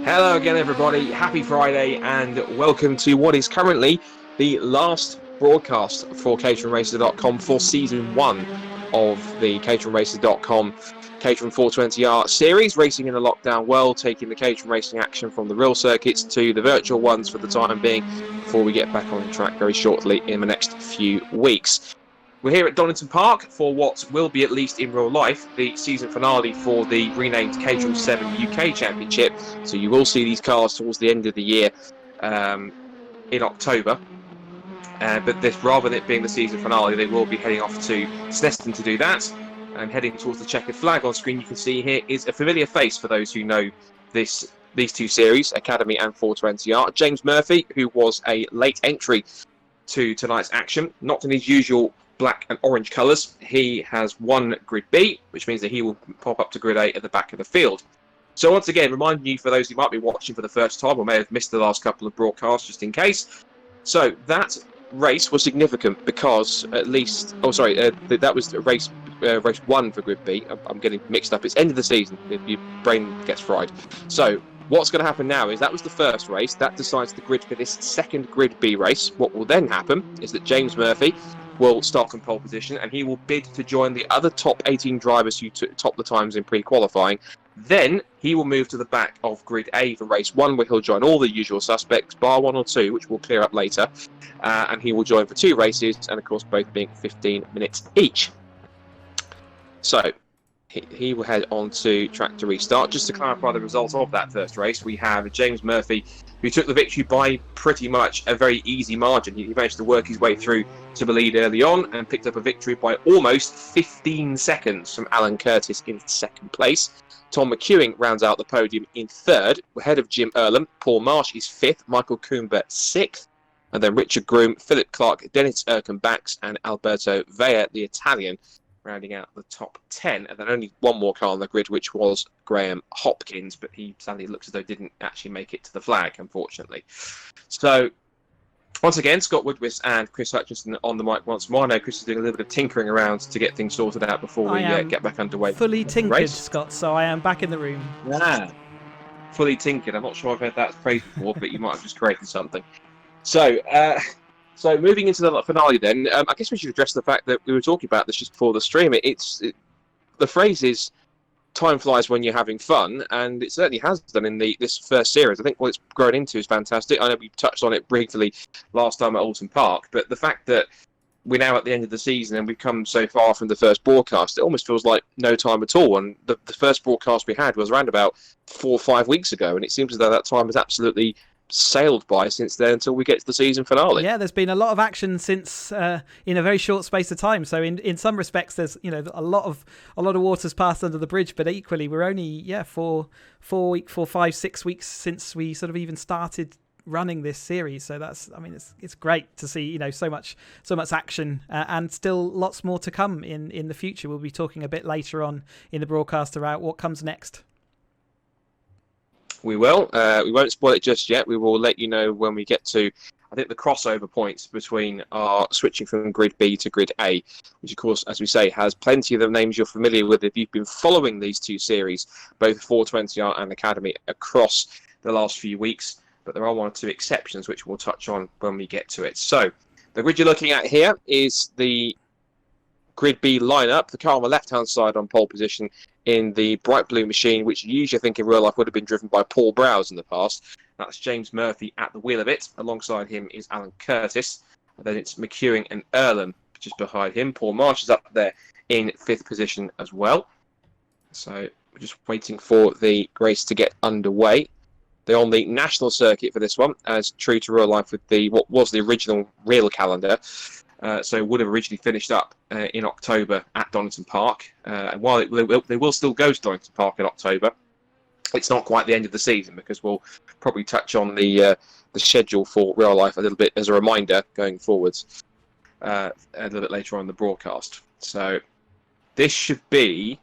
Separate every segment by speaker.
Speaker 1: Hello again, everybody. Happy Friday, and welcome to what is currently the last broadcast for caterhamracer.com for season 1 of the caterhamracer.com Caterham 420R series, racing in a lockdown world, taking the Caterham racing action from the real circuits to the virtual ones for the time being, before we get back on the track very shortly in the next few weeks. We're here at Donington Park for what will be, at least in real life, the season finale for the renamed Caterham 7 UK Championship. So you will see these cars towards the end of the year in October. But this, rather than it being the season finale, they will be heading off to Snetterton to do that. And heading towards the checkered flag on screen, you can see here is a familiar face for those who know these two series, Academy and 420R. James Murphy, who was a late entry to tonight's action, not in his usual black and orange colours. He has won Grid B, which means that he will pop up to Grid A at the back of the field. So once again, reminding you, for those who might be watching for the first time or may have missed the last couple of broadcasts, just in case. So that race was significant because at least... that was race 1 for Grid B. I'm getting mixed up. It's end of the season. Your brain gets fried. So what's going to happen now is that was the first race. That decides the grid for this second Grid B race. What will then happen is that James Murphy will start on pole position, and he will bid to join the other top 18 drivers who topped the times in pre-qualifying. Then he will move to the back of Grid A for race 1, where he'll join all the usual suspects, bar 1 or 2, which we'll clear up later. And he will join for 2 races, and of course both being 15 minutes each. So he will head on to track to restart. Just to clarify the result of that first race, we have James Murphy, who took the victory by pretty much a very easy margin. He managed to work his way through to the lead early on and picked up a victory by almost 15 seconds from Alan Curtis in second place. Tom McEwing rounds out the podium in third, ahead of Jim Earlham. Paul Marsh is fifth, Michael Coomber sixth, and then Richard Groom, Philip Clark, Dennis Erkenbachs, and Alberto Vea, the Italian, rounding out the top 10. And then only one more car on the grid, which was Graham Hopkins, but he sadly looks as though didn't actually make it to the flag, unfortunately. So once again, Scott Woodwiss and Chris Hutchinson on the mic once more. I know Chris is doing a little bit of tinkering around to get things sorted out before we get back underway.
Speaker 2: Fully tinkered, Scott, so I am back in the room.
Speaker 1: Fully tinkered. I'm not sure I've heard that phrase before, but you might have just created something. So moving into the finale then, I guess we should address the fact that we were talking about this just before the stream. The phrase is, time flies when you're having fun, and it certainly has done in this first series. I think what it's grown into is fantastic. I know we touched on it briefly last time at Alton Park, but the fact that we're now at the end of the season and we've come so far from the first broadcast, it almost feels like no time at all. And the first broadcast we had was around about 4 or 5 weeks ago, and it seems as though that time has absolutely sailed by since then until we get to the season finale. Yeah,
Speaker 2: there's been a lot of action since in a very short space of time. So in some respects, there's a lot of water's passed under the bridge, but equally we're only 5, 6 weeks since we sort of even started running this series. So it's great to see so much action and still lots more to come in the future. We'll be talking a bit later on in the broadcast about what comes next.
Speaker 1: We will. We won't spoil it just yet. We will let you know when we get to, I think, the crossover points between our switching from Grid B to Grid A, which, of course, as we say, has plenty of the names you're familiar with if you've been following these two series, both 420R and Academy, across the last few weeks. But there are 1 or 2 exceptions, which we'll touch on when we get to it. So the grid you're looking at here is the Grid B lineup. The car on the left-hand side on pole position in the bright blue machine, which usually I think in real life would have been driven by Paul Browse in the past. That's James Murphy at the wheel of it. Alongside him is Alan Curtis. And then it's McEwing and Earlham just behind him. Paul Marsh is up there in 5th position as well. So we're just waiting for the race to get underway. They're on the national circuit for this one, as true to real life with what was the original real calendar. So would have originally finished up in October at Donington Park. And while they will still go to Donington Park in October, it's not quite the end of the season, because we'll probably touch on the schedule for real life a little bit as a reminder going forwards a little bit later on in the broadcast. So this should be,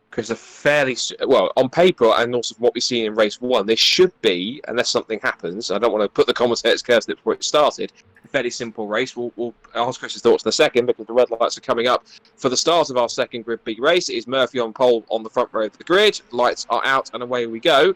Speaker 1: because a fairly, well, on paper and also from what we've seen in race 1, this should be, unless something happens, I don't want to put the commentators' curse before it started, a fairly simple race. We'll ask Chris's thoughts in a second, because the red lights are coming up for the start of our second Grid B race. It is Murphy on pole on the front row of the grid. Lights are out and away we go.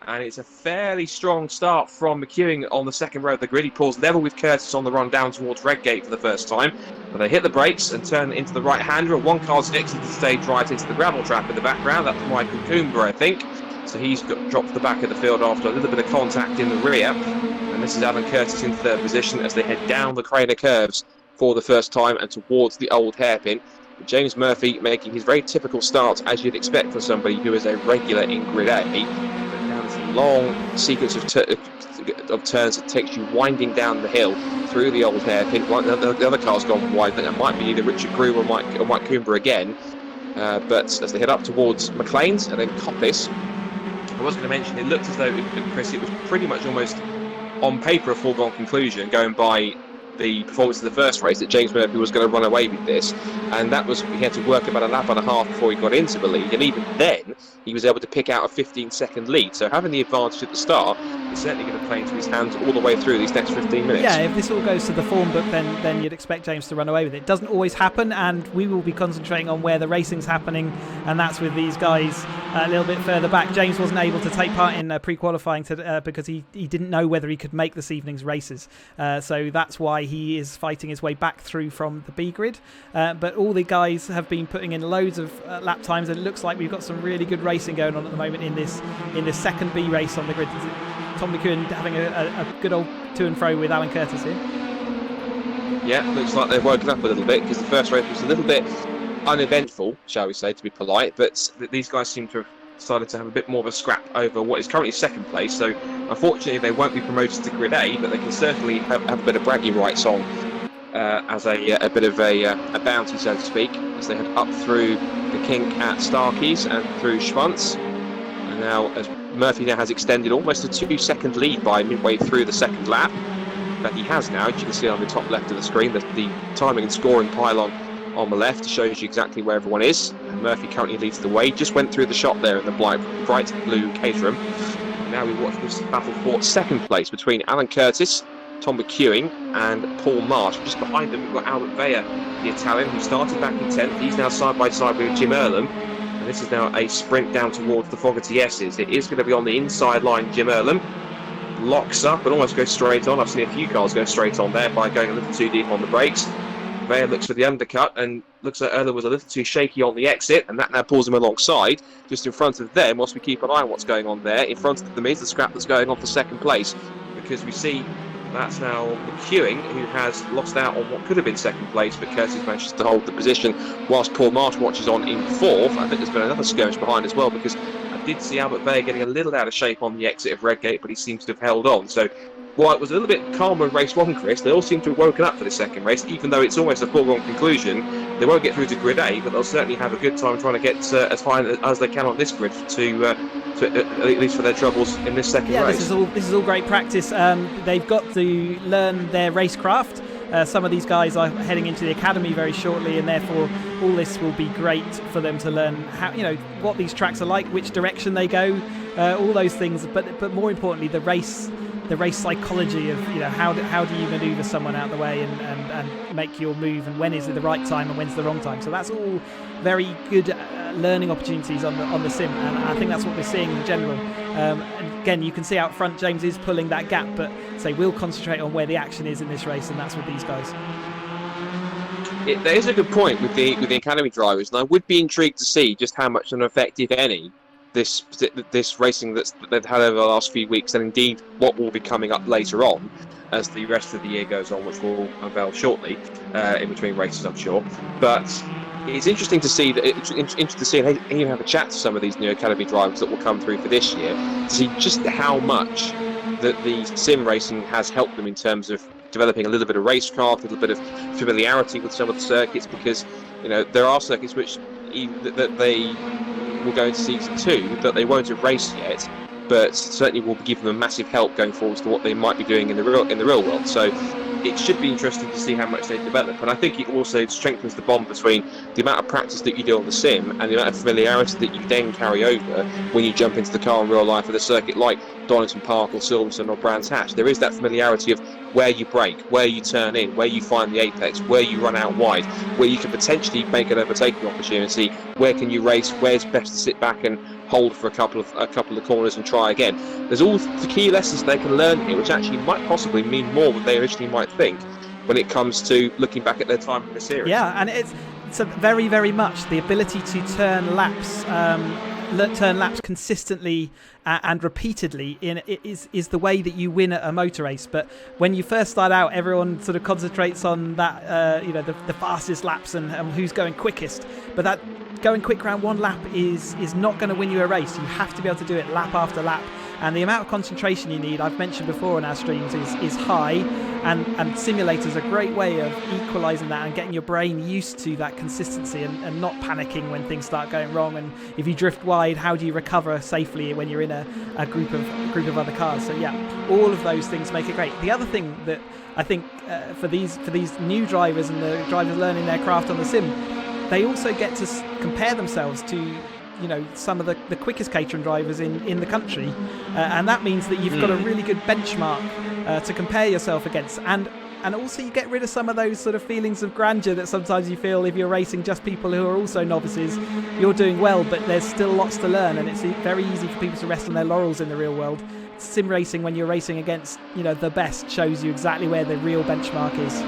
Speaker 1: And it's a fairly strong start from McEwen on the second row of the grid. He pulls level with Curtis on the run down towards Redgate for the first time. But they hit the brakes and turn into the right-hander. One car's exited the stage right into the gravel trap in the background. That's Michael Coomber, I think. So he's dropped to the back of the field after a little bit of contact in the rear. And this is Alan Curtis in third position as they head down the Craner curves for the first time and towards the old hairpin. James Murphy making his very typical start, as you'd expect from somebody who is a regular in Grid A. Down this long sequence of turns that takes you winding down the hill through the old hairpin. The other car's gone wide. It might be either Richard Grew or Mike Coomber again. But as they head up towards McLean's and then Coppice, I was going to mention, it looked as though, Chris, it was pretty much almost on paper a foregone conclusion going by the performance of the first race that James Murphy was going to run away with this, and that was, he had to work about a lap and a half before he got into the lead, and even then he was able to pick out a 15-second lead. So having the advantage at the start is certainly going to play into his hands all the way through these next 15 minutes.
Speaker 2: Yeah, if this all goes to the form book, then you'd expect James to run away with it. It doesn't always happen, and we will be concentrating on where the racing's happening, and that's with these guys a little bit further back. James wasn't able to take part in pre-qualifying because he didn't know whether he could make this evening's races, so that's why he is fighting his way back through from the B grid. But all the guys have been putting in loads of lap times, and it looks like we've got some really good racing going on at the moment in this second B race on the grid. Tom McEwen having a good old to and fro with Alan Curtis here.
Speaker 1: Yeah, looks like they've woken up a little bit because the first race was a little bit uneventful, shall we say, to be polite, but these guys seem to have started to have a bit more of a scrap over what is currently second place. So unfortunately they won't be promoted to Grid A, but they can certainly have a bit of bragging rights on as a bit of a bounty, so to speak, as they head up through the kink at Starkeys and through Schwantz. And now, as Murphy now has extended almost a 2-second lead by midway through the second lap, but he has now, as you can see on the top left of the screen, the timing and scoring pylon on the left shows you exactly where everyone is. And Murphy currently leads the way, just went through the shot there in the bright blue Caterham. And now we watch this battle for second place between Alan Curtis, Tom McEwen and Paul Marsh. Just behind them we've got Albert Veyer, the Italian, who started back in 10th. He's now side by side with Jim Earlham. And this is now a sprint down towards the Fogarty S's. It is going to be on the inside line. Jim Earlham locks up and almost goes straight on. I've seen a few cars go straight on there by going a little too deep on the brakes. Veyer looks for the undercut and looks like Earlham was a little too shaky on the exit, and that now pulls him alongside. Just in front of them, whilst we keep an eye on what's going on there, in front of them is the scrap that's going on for second place, because we see that's now McEwen, who has lost out on what could have been second place, but Curtis manages to hold the position, whilst Paul Marsh watches on in fourth. I think there's been another skirmish behind as well, because I did see Albert Veyer getting a little out of shape on the exit of Redgate, but he seems to have held on. So while it was a little bit calmer in race one, Chris, they all seem to have woken up for the second race, even though it's almost a foregone conclusion. They won't get through to Grid A, but they'll certainly have a good time trying to get as high as they can on this grid to at least for their troubles in this second race.
Speaker 2: Yeah, this is all great practice. They've got to learn their racecraft. Some of these guys are heading into the academy very shortly, and therefore all this will be great for them to learn how, what these tracks are like, which direction they go, all those things. But more importantly, the race psychology of how do you manoeuvre someone out of the way and make your move, and when is it the right time and when's the wrong time. So that's all very good learning opportunities on the sim, and I think that's what we're seeing in general. And again, you can see out front James is pulling that gap, but we'll concentrate on where the action is in this race, and that's with these guys.
Speaker 1: There is a good point with the academy drivers, and I would be intrigued to see just how much of an effect, if any, this racing that they've had over the last few weeks, and indeed what will be coming up later on as the rest of the year goes on, which we'll unveil shortly in between races, I'm sure. But it's interesting to see and even have a chat to some of these new academy drivers that will come through for this year, to see just how much that the sim racing has helped them in terms of developing a little bit of racecraft, a little bit of familiarity with some of the circuits, because there are circuits which that they will go into season 2 that they won't have raced yet, but certainly will give them a massive help going forwards to what they might be doing in the real world. So it should be interesting to see how much they develop, and I think it also strengthens the bond between the amount of practice that you do on the sim and the amount of familiarity that you then carry over when you jump into the car in real life at a circuit like Donington Park or Silverstone or Brands Hatch. There is that familiarity of where you brake, where you turn in, where you find the apex, where you run out wide, where you can potentially make an overtaking opportunity, where can you race, where's best to sit back and hold for a couple of corners and try again. There's all the key lessons they can learn here, which actually might possibly mean more than they originally might think when it comes to looking back at their time in the series.
Speaker 2: Yeah, and it's a very, very much the ability to turn laps consistently and repeatedly is the way that you win at a motor race. But when you first start out, everyone sort of concentrates on that, the fastest laps and who's going quickest. But that going quick round one lap is not going to win you a race. You have to be able to do it lap after lap. And the amount of concentration you need, I've mentioned before in our streams, is high. And simulators are a great way of equalising that and getting your brain used to that consistency and not panicking when things start going wrong. And if you drift wide, how do you recover safely when you're in a group of other cars? So yeah, all of those things make it great. The other thing that I think for these new drivers and the drivers learning their craft on the sim, they also get to compare themselves to some of the quickest Caterham drivers in the country, and that means that you've got a really good benchmark to compare yourself against, and also you get rid of some of those sort of feelings of grandeur that sometimes you feel if you're racing just people who are also novices. You're doing well, but there's still lots to learn, and it's very easy for people to rest on their laurels in the real world. Sim racing, when you're racing against the best, shows you exactly where the real benchmark is.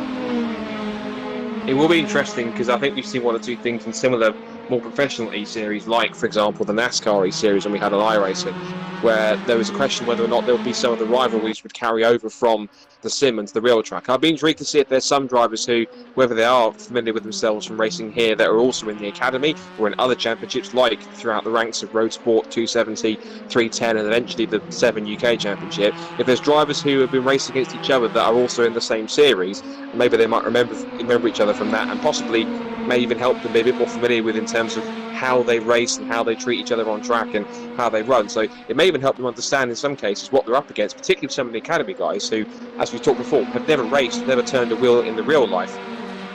Speaker 1: It will be interesting because I think we've seen one or two things in similar, more professional E-Series, like, for example, the NASCAR E-Series when we had an iRacing, where there was a question whether or not there would be some of the rivalries would carry over from the sim into the real track. I'd be intrigued to see if there's some drivers who, whether they are familiar with themselves from racing here, that are also in the academy or in other championships, like throughout the ranks of Road Sport 270, 310, and eventually the 7 UK Championship. If there's drivers who have been racing against each other that are also in the same series, maybe they might remember each other from that, and possibly may even help them be a bit more familiar with in terms of how they race and how they treat each other on track and how they run. So it may even help them understand in some cases what they're up against, particularly some of the academy guys who, as we talked before, have never raced, never turned a wheel in the real life,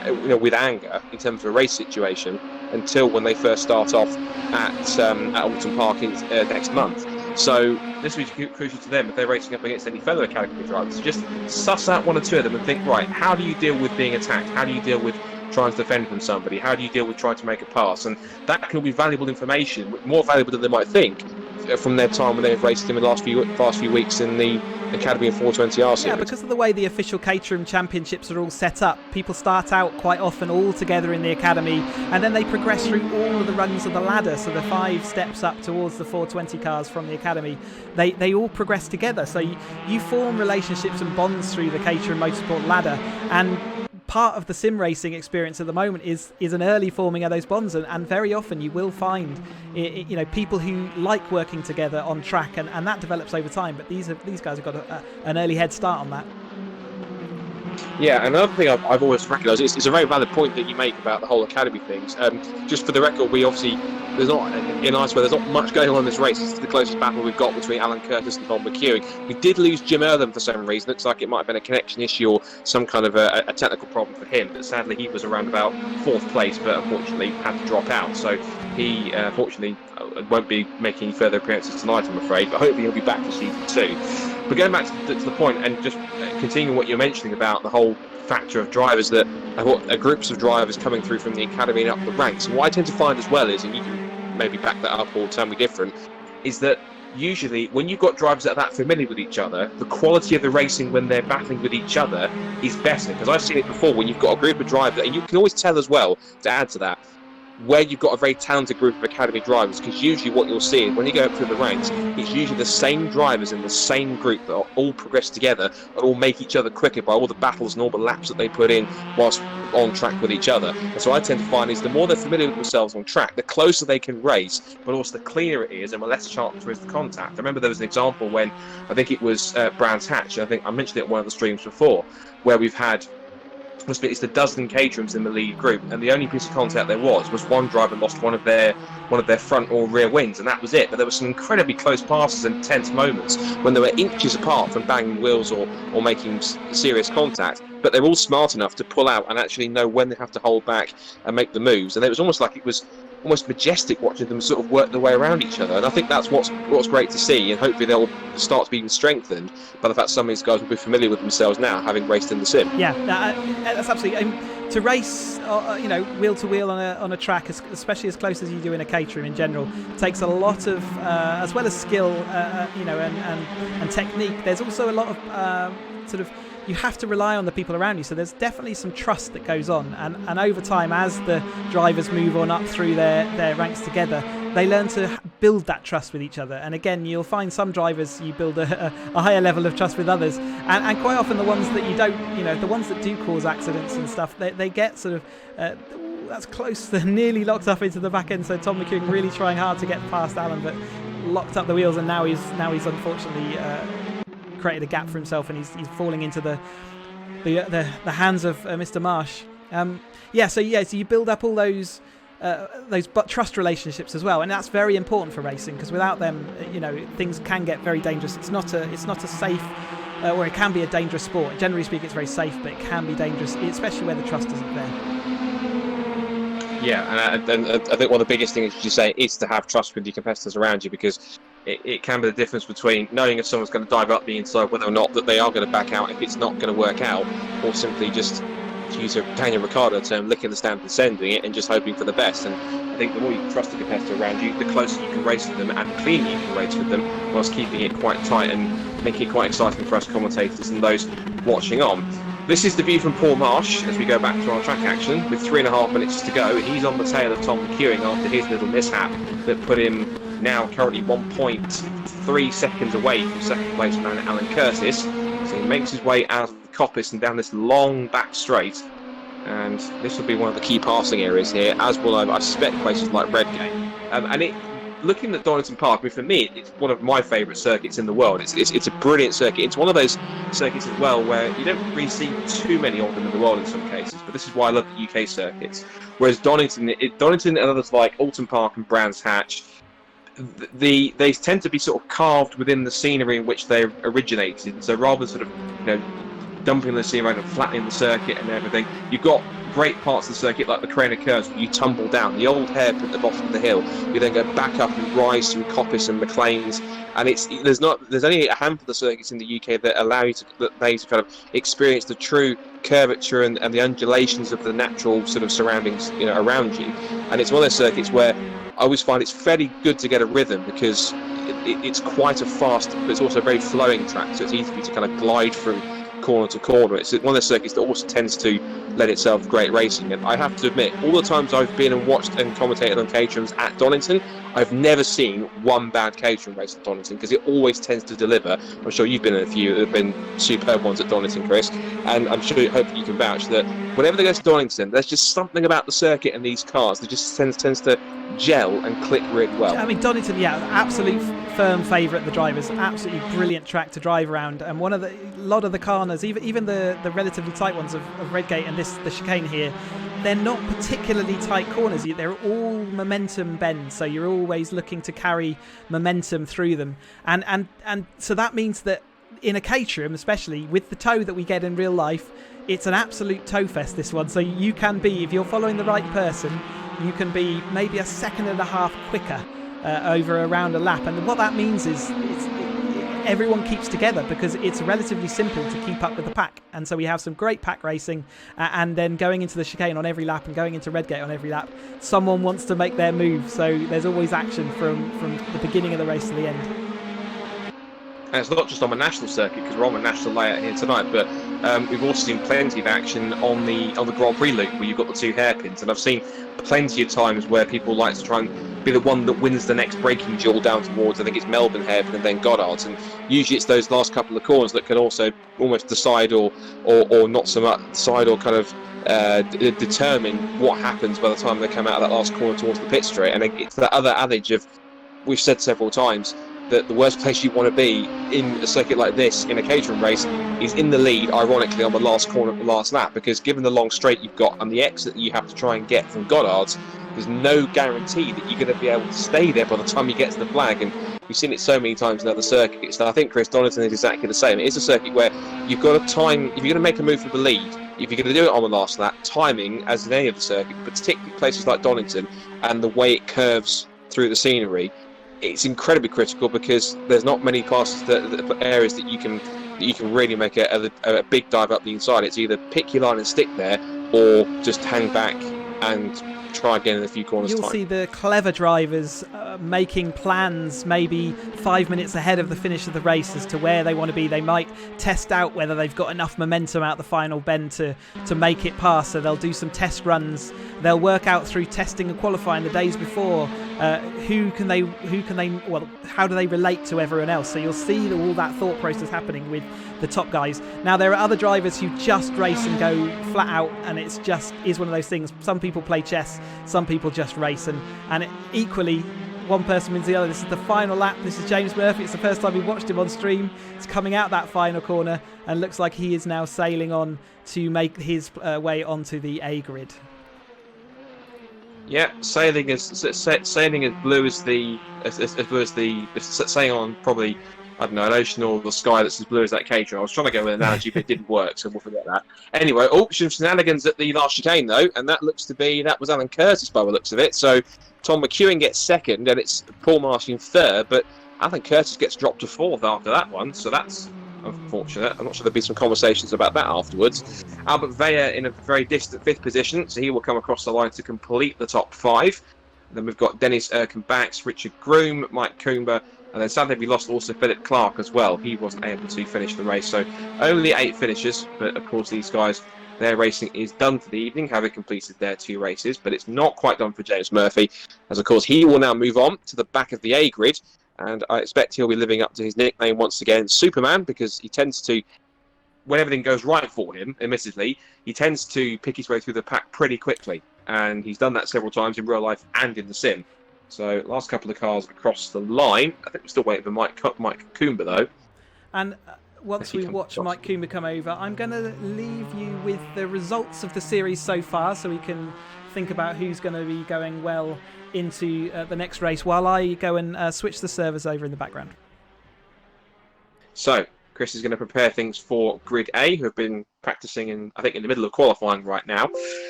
Speaker 1: with anger in terms of a race situation until when they first start off at Alton Park next month. So this will be crucial to them if they're racing up against any fellow academy drivers. Just suss out one or two of them and think, right, how do you deal with being attacked? How do you deal with trying to defend from somebody? How do you deal with trying to make a pass? And that can be valuable information, more valuable than they might think, from their time when they've raced him in the last few weeks in the Academy of 420R series.
Speaker 2: Yeah, because of the way the official Caterham Championships are all set up, people start out quite often all together in the Academy, and then they progress through all of the rungs of the ladder, so the 5 steps up towards the 420 cars from the Academy, they all progress together. So you form relationships and bonds through the Caterham Motorsport ladder, and part of the sim racing experience at the moment is an early forming of those bonds, and very often you will find people who like working together on track, and that develops over time, but these guys have got an early head start on that.
Speaker 1: Yeah, another thing I've always recognised, it's a very valid point that you make about the whole academy things. Just for the record, there's not much going on in this race. This is the closest battle we've got between Alan Curtis and Tom McEwen. We did lose Jim Ertham for some reason. Looks like it might have been a connection issue or some kind of a technical problem for him. But sadly, he was around about 4th place, but unfortunately had to drop out. So he, unfortunately, won't be making any further appearances tonight, I'm afraid. But hopefully he'll be back for season 2. But going back to the point and just continuing what you're mentioning about the whole factor of drivers that are groups of drivers coming through from the academy and up the ranks. And what I tend to find as well is, and you can maybe back that up or tell me different, is that usually when you've got drivers that are that familiar with each other, the quality of the racing when they're battling with each other is better. Because I've seen it before when you've got a group of drivers, and you can always tell as well, to add to that, where you've got a very talented group of academy drivers, because usually what you'll see is when you go up through the ranks, it's usually the same drivers in the same group that all progress together and all make each other quicker by all the battles and all the laps that they put in whilst on track with each other. And so I tend to find is the more they're familiar with themselves on track, the closer they can race, but also the clearer it is and the less chance there is of contact. I remember there was an example when I think it was Brands Hatch, I think I mentioned it in one of the streams before, where we've had it's the dozen Caterhams in the lead group, and the only piece of contact there was one driver lost one of their front or rear wings, and that was it. But there were some incredibly close passes and tense moments when they were inches apart from banging wheels or making serious contact, but they're all smart enough to pull out and actually know when they have to hold back and make the moves. And it was almost like it was almost majestic watching them sort of work their way around each other, and I think that's what's great to see, and hopefully they'll start to be even strengthened by the fact some of these guys will be familiar with themselves now, having raced in the sim.
Speaker 2: Yeah, that's absolutely. to race, wheel to wheel on a track, especially as close as you do in a Caterham in general, takes a lot of, as well as skill, and technique. There's also a lot of you have to rely on the people around you. So there's definitely some trust that goes on, and over time, as the drivers move on up through their ranks together, they learn to build that trust with each other. And again, you'll find some drivers you build a higher level of trust with others, and quite often the ones that you don't, the ones that do cause accidents and stuff, they get sort of that's close. They're nearly locked up into the back end. So Tom McEwen really trying hard to get past Alan, but locked up the wheels, and now he's unfortunately created a gap for himself, and he's falling into the hands of Mr. Marsh. So you build up all those trust relationships as well, and that's very important for racing, because without them, things can get very dangerous. It's not a safe, or it can be a dangerous sport. Generally speaking, it's very safe, but it can be dangerous, especially where the trust isn't there.
Speaker 1: Yeah, and I think one of the biggest things, as you say, is to have trust with your competitors around you, because it can be the difference between knowing if someone's going to dive up the inside, whether or not that they are going to back out if it's not going to work out, or simply just, to use a Daniel Ricciardo term, licking the stamp and sending it and just hoping for the best. And I think the more you trust the competitor around you, the closer you can race with them and the cleaner you can race with them, whilst keeping it quite tight and making it quite exciting for us commentators and those watching on. This is the view from Paul Marsh as we go back to our track action with 3.5 minutes to go. He's on the tail of Tom McEwen after his little mishap that put him now currently 1.3 seconds away from second place man Alan Curtis. So he makes his way out of the coppice and down this long back straight, and this will be one of the key passing areas here, as will I suspect places like Redgate. Looking at Donington Park, for me, it's one of my favourite circuits in the world. It's a brilliant circuit. It's one of those circuits as well where you don't really see too many of them in the world in some cases, but this is why I love the UK circuits. Whereas Donington and others like Alton Park and Brands Hatch, they tend to be sort of carved within the scenery in which they originated. So rather than sort of dumping the scenery and flattening the circuit and everything, you've got great parts of the circuit like the Crane of Curves where you tumble down the old hairpin at the bottom of the hill. You then go back up and rise through Coppice and McLean's, and there's only a handful of circuits in the UK that allow you to kind of experience the true curvature and the undulations of the natural sort of surroundings around you. And it's one of those circuits where I always find it's fairly good to get a rhythm, because it's quite a fast, but it's also a very flowing track, so it's easy for you to kind of glide from corner to corner. It's one of those circuits that also tends to lend itself great racing. And I have to admit, all the times I've been and watched and commentated on Caterhams at Donington, I've never seen one bad Caterham race at Donington, because it always tends to deliver. I'm sure you've been in a few that have been superb ones at Donington, Chris, and I'm sure, hopefully you can vouch that whenever they go to Donington, there's just something about the circuit and these cars that just tends to gel and click really well.
Speaker 2: I mean, Donington, absolute firm favourite, the drivers, absolutely brilliant track to drive around, and a lot of the corners, even the relatively tight ones of Redgate and the chicane here, they're not particularly tight corners. They're all momentum bends, so you're always looking to carry momentum through them, and so that means that in a Caterham, especially with the toe that we get in real life, it's an absolute toe fest, this one. So you can be, if you're following the right person, you can be maybe a second and a half quicker around a lap. And what that means is everyone keeps together, because it's relatively simple to keep up with the pack. And so we have some great pack racing, and then going into the chicane on every lap and going into Redgate on every lap, someone wants to make their move. So there's always action from the beginning of the race to the end.
Speaker 1: And it's not just on a national circuit, because we're on a national layout here tonight, but we've also seen plenty of action on the Grand Prix loop, where you've got the two hairpins. And I've seen plenty of times where people like to try and be the one that wins the next braking duel down towards, I think it's Melbourne hairpin and then Goddard's. And usually it's those last couple of corners that can also almost decide or not so much decide or kind of determine what happens by the time they come out of that last corner towards the pit straight. And it's that other adage of, we've said several times, that the worst place you want to be in a circuit like this in a Caterham race is in the lead, ironically, on the last corner of the last lap, because given the long straight you've got and the exit that you have to try and get from Goddard's, there's no guarantee that you're going to be able to stay there by the time you get to the flag. And we've seen it so many times in other circuits. And I think, Chris, Donington is exactly the same. It is a circuit where you've got to time, if you're going to make a move for the lead, if you're going to do it on the last lap, timing, as in any of the circuit, but particularly places like Donington and the way it curves through the scenery, it's incredibly critical, because there's not many classes areas that you can really make a big dive up the inside. It's either pick your line and stick there, or just hang back and try again in a few corners'
Speaker 2: You'll
Speaker 1: time.
Speaker 2: see the clever drivers making plans maybe 5 minutes ahead of the finish of the race as to where they want to be. They might test out whether they've got enough momentum out the final bend to make it past, so they'll do some test runs. They'll work out through testing and qualifying the days before how do they relate to everyone else. So you'll see all that thought process happening with the top guys. Now there are other drivers who just race and go flat out, and it's just is one of those things. Some people play chess, some people just race, and equally one person wins the other. This is the final lap. This is James Murphy. It's the first time we watched him on stream. It's coming out that final corner and looks like he is now sailing on to make his way onto the A grid.
Speaker 1: Yeah, sailing as blue as the sailing on probably, I don't know, an ocean or the sky that's as blue as that Caterham. I was trying to go with an analogy, but it didn't work, so we'll forget that. Anyway, some shenanigans at the last chicane though, and that was Alan Curtis by the looks of it. So Tom McEwen gets second, and it's Paul Martin third, but Alan Curtis gets dropped to fourth after that one, so that's unfortunate. I'm not sure there'll be some conversations about that afterwards. Albert Veyer in a very distant fifth position, so he will come across the line to complete the top five. And then we've got Dennis Erkenbacks, Richard Groom, Mike Coomber, and then sadly we lost also Philip Clark as well. He wasn't able to finish the race, so only 8 finishers, but of course these guys, their racing is done for the evening, having completed their 2 races, but it's not quite done for James Murphy, as of course he will now move on to the back of the A grid. And I expect he'll be living up to his nickname once again, Superman, because he tends to, when everything goes right for him, admittedly, he tends to pick his way through the pack pretty quickly. And he's done that several times in real life and in the sim. So last couple of cars across the line. I think we're still waiting for Mike Coomber, though.
Speaker 2: And once we watch Mike Coomber come over, I'm going to leave you with the results of the series so far, so we can think about who's going to be going well into the next race while I go and switch the servers over in the background.
Speaker 1: So Chris is going to prepare things for Grid A, who have been practicing in the middle of qualifying right now.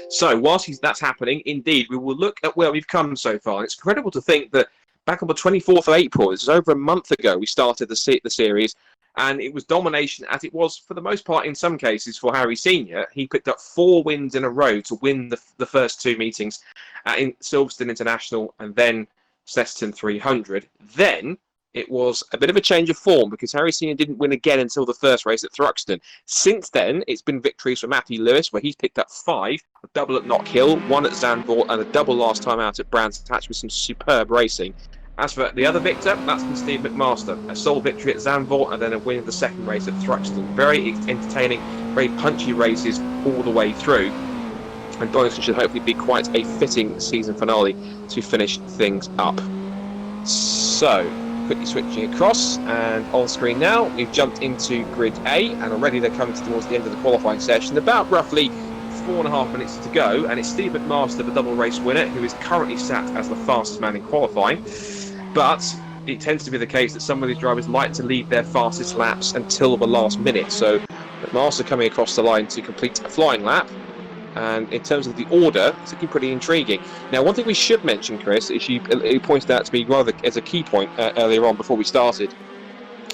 Speaker 1: So whilst that's happening, indeed, we will look at where we've come so far. And it's incredible to think that back on the 24th of April, this is over a month ago, we started the series, and it was domination, as it was for the most part in some cases for Harry Senior. He picked up 4 wins in a row to win the first 2 meetings in Silverstone International and then Ceston 300. Then it was a bit of a change of form because Harry Senior didn't win again until the first race at Thruxton. Since then, it's been victories for Matthew Lewis, where he's picked up 5, a double at Knockhill, 1 at Zandvoort, and a double last time out at Brands Hatch with some superb racing. As for the other victor, that's been Steve McMaster. A sole victory at Zandvoort and then a win of the second race at Thruxton. Very entertaining, very punchy races all the way through. And Donington should hopefully be quite a fitting season finale to finish things up. So, quickly switching across, and on screen now, we've jumped into Grid A, and already they're coming towards the end of the qualifying session. About roughly 4.5 minutes to go, and it's Steve McMaster, the double race winner, who is currently sat as the fastest man in qualifying. But it tends to be the case that some of these drivers like to leave their fastest laps until the last minute. So McMaster coming across the line to complete a flying lap. And in terms of the order, it's looking pretty intriguing. Now, one thing we should mention, Chris, is you pointed out to me rather as a key point earlier on before we started,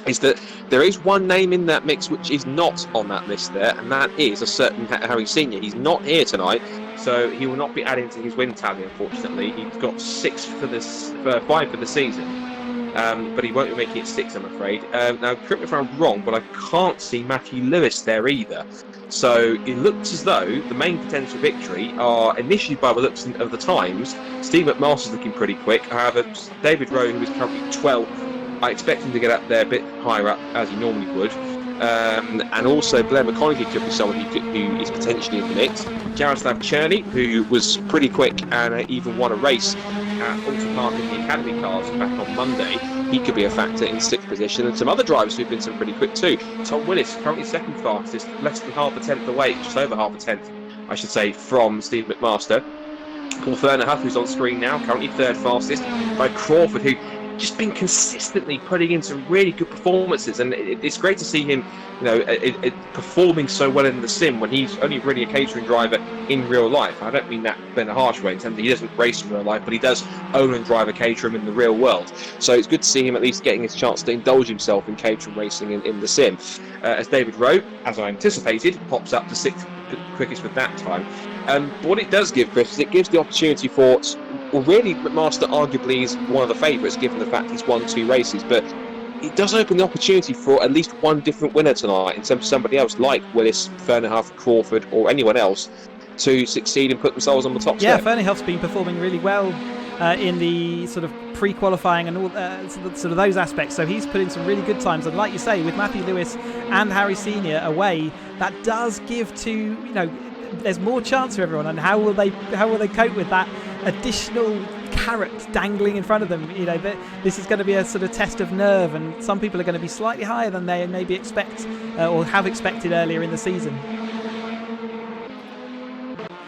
Speaker 1: is that there is one name in that mix which is not on that list there, and that is a certain Harry Senior. He's not here tonight, so he will not be adding to his win tally, unfortunately. He's got 5 for the season, but he won't be making it 6, I'm afraid. Now, correct me if I'm wrong, but I can't see Matthew Lewis there either. So it looks as though the main potential victory are, initially by the looks of the times, Steve McMaster's looking pretty quick. However, David Rowe, who is currently 12th, I expect him to get up there a bit higher up, as he normally would. And also Blair McConaughey could be someone who is potentially in the mix. Jaroslav Cherny, who was pretty quick and even won a race at Alton Park in the Academy cars back on Monday. He could be a factor in 6th position. And some other drivers who've been some pretty quick too. Tom Willis, currently 2nd fastest, less than half a tenth away, just over half a tenth, I should say, from Steve McMaster. Paul Fernerhuff, who's on screen now, currently 3rd fastest, by Crawford, who just been consistently putting in some really good performances, and it's great to see him, performing so well in the sim when he's only really a catering driver in real life. I don't mean that in a harsh way, in terms of he doesn't race in real life, but he does own and drive a Caterham in the real world. So it's good to see him at least getting his chance to indulge himself in Caterham racing in the sim. As David Rowe, as I anticipated, pops up to 6th quickest with that time. But what it does give, Chris, is it gives the opportunity for, well, really, McMaster arguably is one of the favourites, given the fact he's won 2 races, but it does open the opportunity for at least one different winner tonight in terms of somebody else like Willis, Fernerhoff, Crawford, or anyone else to succeed and put themselves on the top step.
Speaker 2: Yeah, Fernerhoff's been performing really well in the sort of pre-qualifying and all sort of those aspects. So he's put in some really good times. And like you say, with Matthew Lewis and Harry Senior away, that does give to, there's more chance for everyone. And how will they cope with that additional carrot dangling in front of them? This is going to be a sort of test of nerve, and some people are going to be slightly higher than they maybe expect or have expected earlier in the season.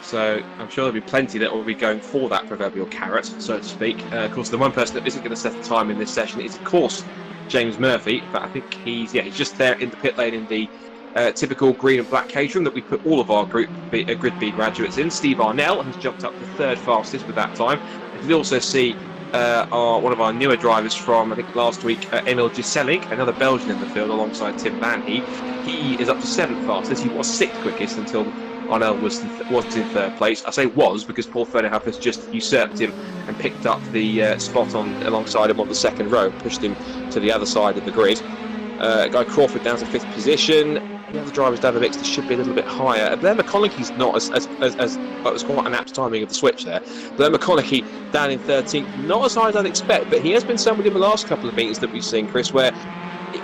Speaker 1: So I'm sure there'll be plenty that will be going for that proverbial carrot, so to speak. Of course, the one person that isn't going to set the time in this session is, of course, James Murphy. But I think he's just there in the pit lane in the typical green and black Caterham that we put all of our Grid B graduates in. Steve Arnell has jumped up to 3rd fastest with that time. You can also see one of our newer drivers from, I think, last week, Emil Giselink, another Belgian in the field alongside Tim Van He. He is up to 7th fastest. He was 6th quickest until Arnell was in 3rd place. I say was because Paul Fernerhoff has just usurped him and picked up the spot alongside him on the 2nd row, pushed him to the other side of the grid. Guy Crawford down to 5th position. The other drivers down the mix should be a little bit higher. Blair McConaughey's not as it was quite an apt timing of the switch there. Blair McConaughey down in 13th, not as high as I'd expect, but he has been somebody in the last couple of meetings that we've seen, Chris, where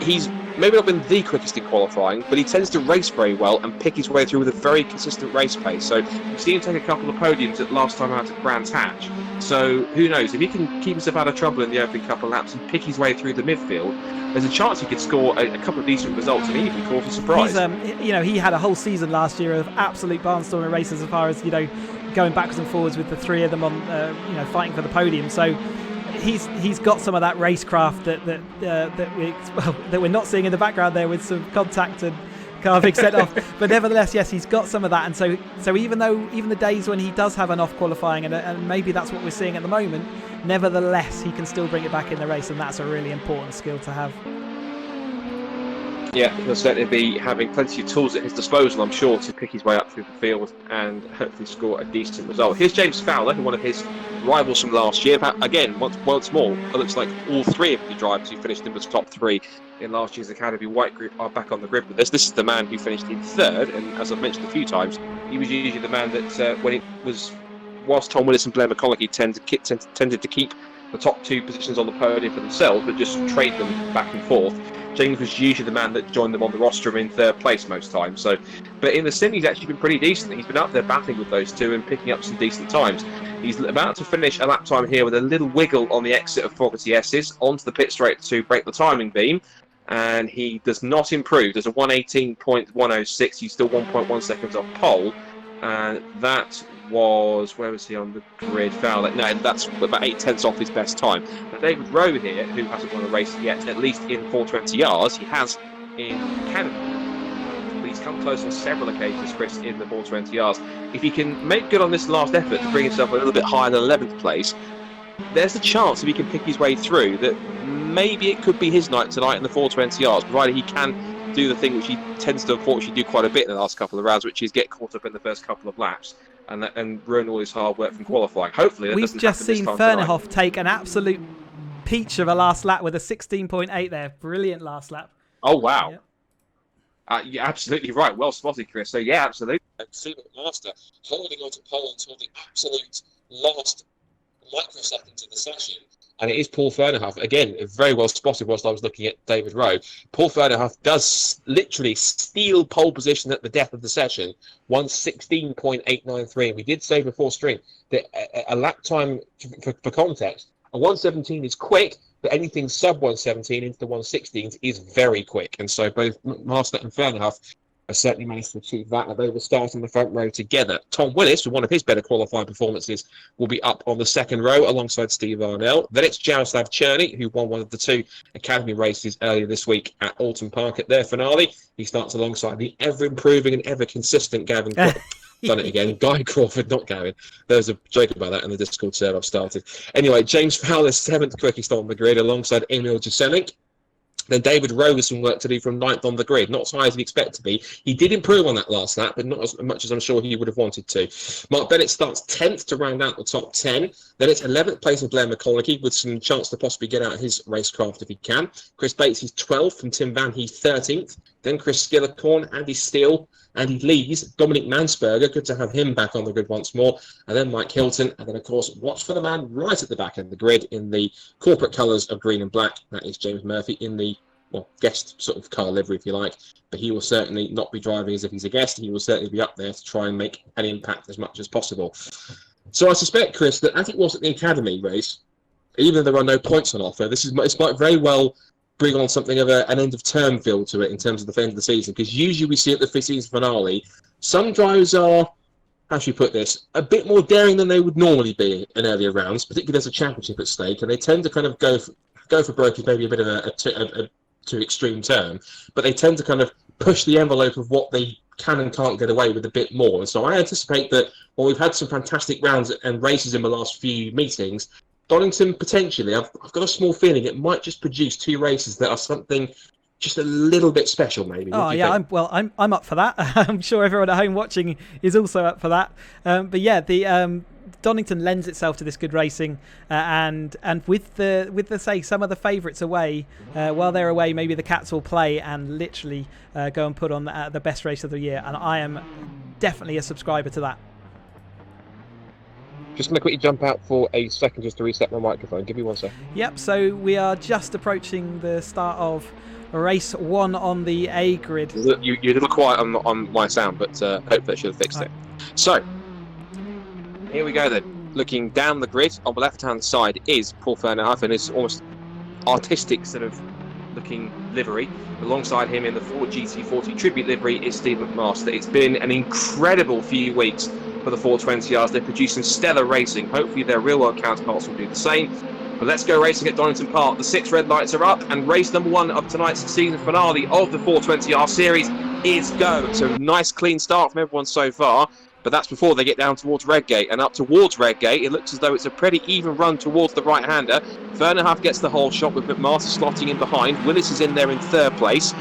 Speaker 1: he's maybe not been the quickest in qualifying, but he tends to race very well and pick his way through with a very consistent race pace. So we've seen him take a couple of podiums at last time out at Brands Hatch. So who knows, if he can keep himself out of trouble in the opening couple of laps and pick his way through the midfield, there's a chance he could score a couple of decent results and even cause a surprise.
Speaker 2: He had a whole season last year of absolute barnstorming races as far as going backwards and forwards with the 3 of them on fighting for the podium. So he's got some of that racecraft that we're not seeing in the background there with some contact and car being sent off. But nevertheless, yes, he's got some of that. And so even the days when he does have an off qualifying, and maybe that's what we're seeing at the moment, nevertheless, he can still bring it back in the race, and that's a really important skill to have.
Speaker 1: Yeah, he'll certainly be having plenty of tools at his disposal, I'm sure, to pick his way up through the field and hopefully score a decent result. Here's James Fowler, one of his rivals from last year. But again, once more, it looks like all 3 of the drivers who finished in the top 3 in last year's Academy White Group are back on the grid with us. This is the man who finished in 3rd, and as I've mentioned a few times, he was usually the man that, when it was, whilst Tom Willis and Blair McConaughey tended to keep the top 2 positions on the podium for themselves, but just trade them back and forth. James was usually the man that joined them on the rostrum in 3rd place most times. So, but in the sim, he's actually been pretty decent. He's been up there battling with those 2 and picking up some decent times. He's about to finish a lap time here with a little wiggle on the exit of Fogarty S's onto the pit straight to break the timing beam, and he does not improve. There's a 1:18.106. He's still 1.1 seconds off pole, and that was, where was he on the grid? Fowler. No, that's about 8/10 off his best time. Now, David Rowe here, who hasn't won a race yet, at least in 420Rs, he has in Canada. He's come close on several occasions, Chris, in the 420Rs. If he can make good on this last effort to bring himself a little bit higher than 11th place, there's a chance if he can pick his way through that maybe it could be his night tonight in the 420Rs, provided he can do the thing which he tends to unfortunately do quite a bit in the last couple of rounds, which is get caught up in the first couple of laps and ruin all his hard work from qualifying. Hopefully that doesn't happen this time. We've just seen Fernerhoff
Speaker 2: take an absolute peach of a last lap with a 16.8 there. Brilliant last lap.
Speaker 1: Oh, wow. Yeah. You're absolutely right. Well spotted, Chris. So, yeah, absolutely. And Stephen Master holding on to pole until the absolute last microseconds of the session. And it is Paul Fernerhoff. Again, very well spotted whilst I was looking at David Rowe. Paul Fernerhoff does literally steal pole position at the death of the session, 1:16.893. And we did say before string that a lap time, for context, a 1:17 is quick, but anything sub 1:17 into the 1:16s is very quick. And so both Master and Fernerhoff have certainly managed to achieve that, and they will start on the front row together. Tom Willis, with one of his better qualifying performances, will be up on the 2nd row alongside Steve Arnell. Then it's Jaroslav Cherny, who won one of the 2 Academy races earlier this week at Alton Park at their finale. He starts alongside the ever-improving and ever-consistent Gavin Crawford. Done it again. Guy Crawford, not Gavin. There was a joke about that in the Discord server I've started. Anyway, James Fowler, 7th quickest on the grid alongside Emil Giselink. Then David Rowe has some work to do from 9th on the grid, not as high as he'd expect to be. He did improve on that last lap, but not as much as I'm sure he would have wanted to. Mark Bennett starts 10th to round out the top 10. Then it's 11th place of Blair McConaughey with some chance to possibly get out his racecraft if he can. Chris Bates is 12th from Tim Van Heath 13th. Then Chris Skillicorn, Andy Steele, Andy Lees, Dominic Mansberger, good to have him back on the grid once more. And then Mike Hilton. And then, of course, watch for the man right at the back of the grid in the corporate colours of green and black. That is James Murphy in the guest sort of car livery, if you like. But he will certainly not be driving as if he's a guest. He will certainly be up there to try and make an impact as much as possible. So I suspect, Chris, that as it was at the Academy race, even though there are no points on offer, this might very well bring on something of an end-of-term feel to it in terms of the end of the season. Because usually we see at the season finale, some drivers are, how should we put this, a bit more daring than they would normally be in earlier rounds, particularly there's a championship at stake, and they tend to kind of go for broke is maybe a bit of a too extreme term, but they tend to kind of push the envelope of what they can and can't get away with a bit more. And so I anticipate that while we've had some fantastic rounds and races in the last few meetings, Donington potentially, I've got a small feeling it might just produce 2 races that are something just a little bit special, maybe.
Speaker 2: Oh yeah, I'm up for that. I'm sure everyone at home watching is also up for that. But yeah, the Donington lends itself to this good racing, and with the say some of the favourites away, while they're away, maybe the Cats will play and literally go and put on the best race of the year, and I am definitely a subscriber to that.
Speaker 1: Just going to quickly jump out for a second just to reset my microphone. Give me 1 second.
Speaker 2: Yep, so we are just approaching the start of race 1 on the A grid.
Speaker 1: You're a little quiet on my sound, but hopefully I should have fixed it. So, here we go then. Looking down the grid, on the left-hand side is Paul Fernhoff in his almost artistic sort of looking livery. Alongside him in the Ford GT40 tribute livery is Steve McMaster. It's been an incredible few weeks for the 420Rs. They're producing stellar racing. Hopefully their real-world counterparts will do the same. But let's go racing at Donington Park. The 6 red lights are up, and race number 1 of tonight's season finale of the 420R series is go. So nice clean start from everyone so far. But that's before they get down towards Redgate. And up towards Redgate, it looks as though it's a pretty even run towards the right-hander. Fernhoff gets the whole shot with McMaster slotting in behind. Willis is in there in 3rd place.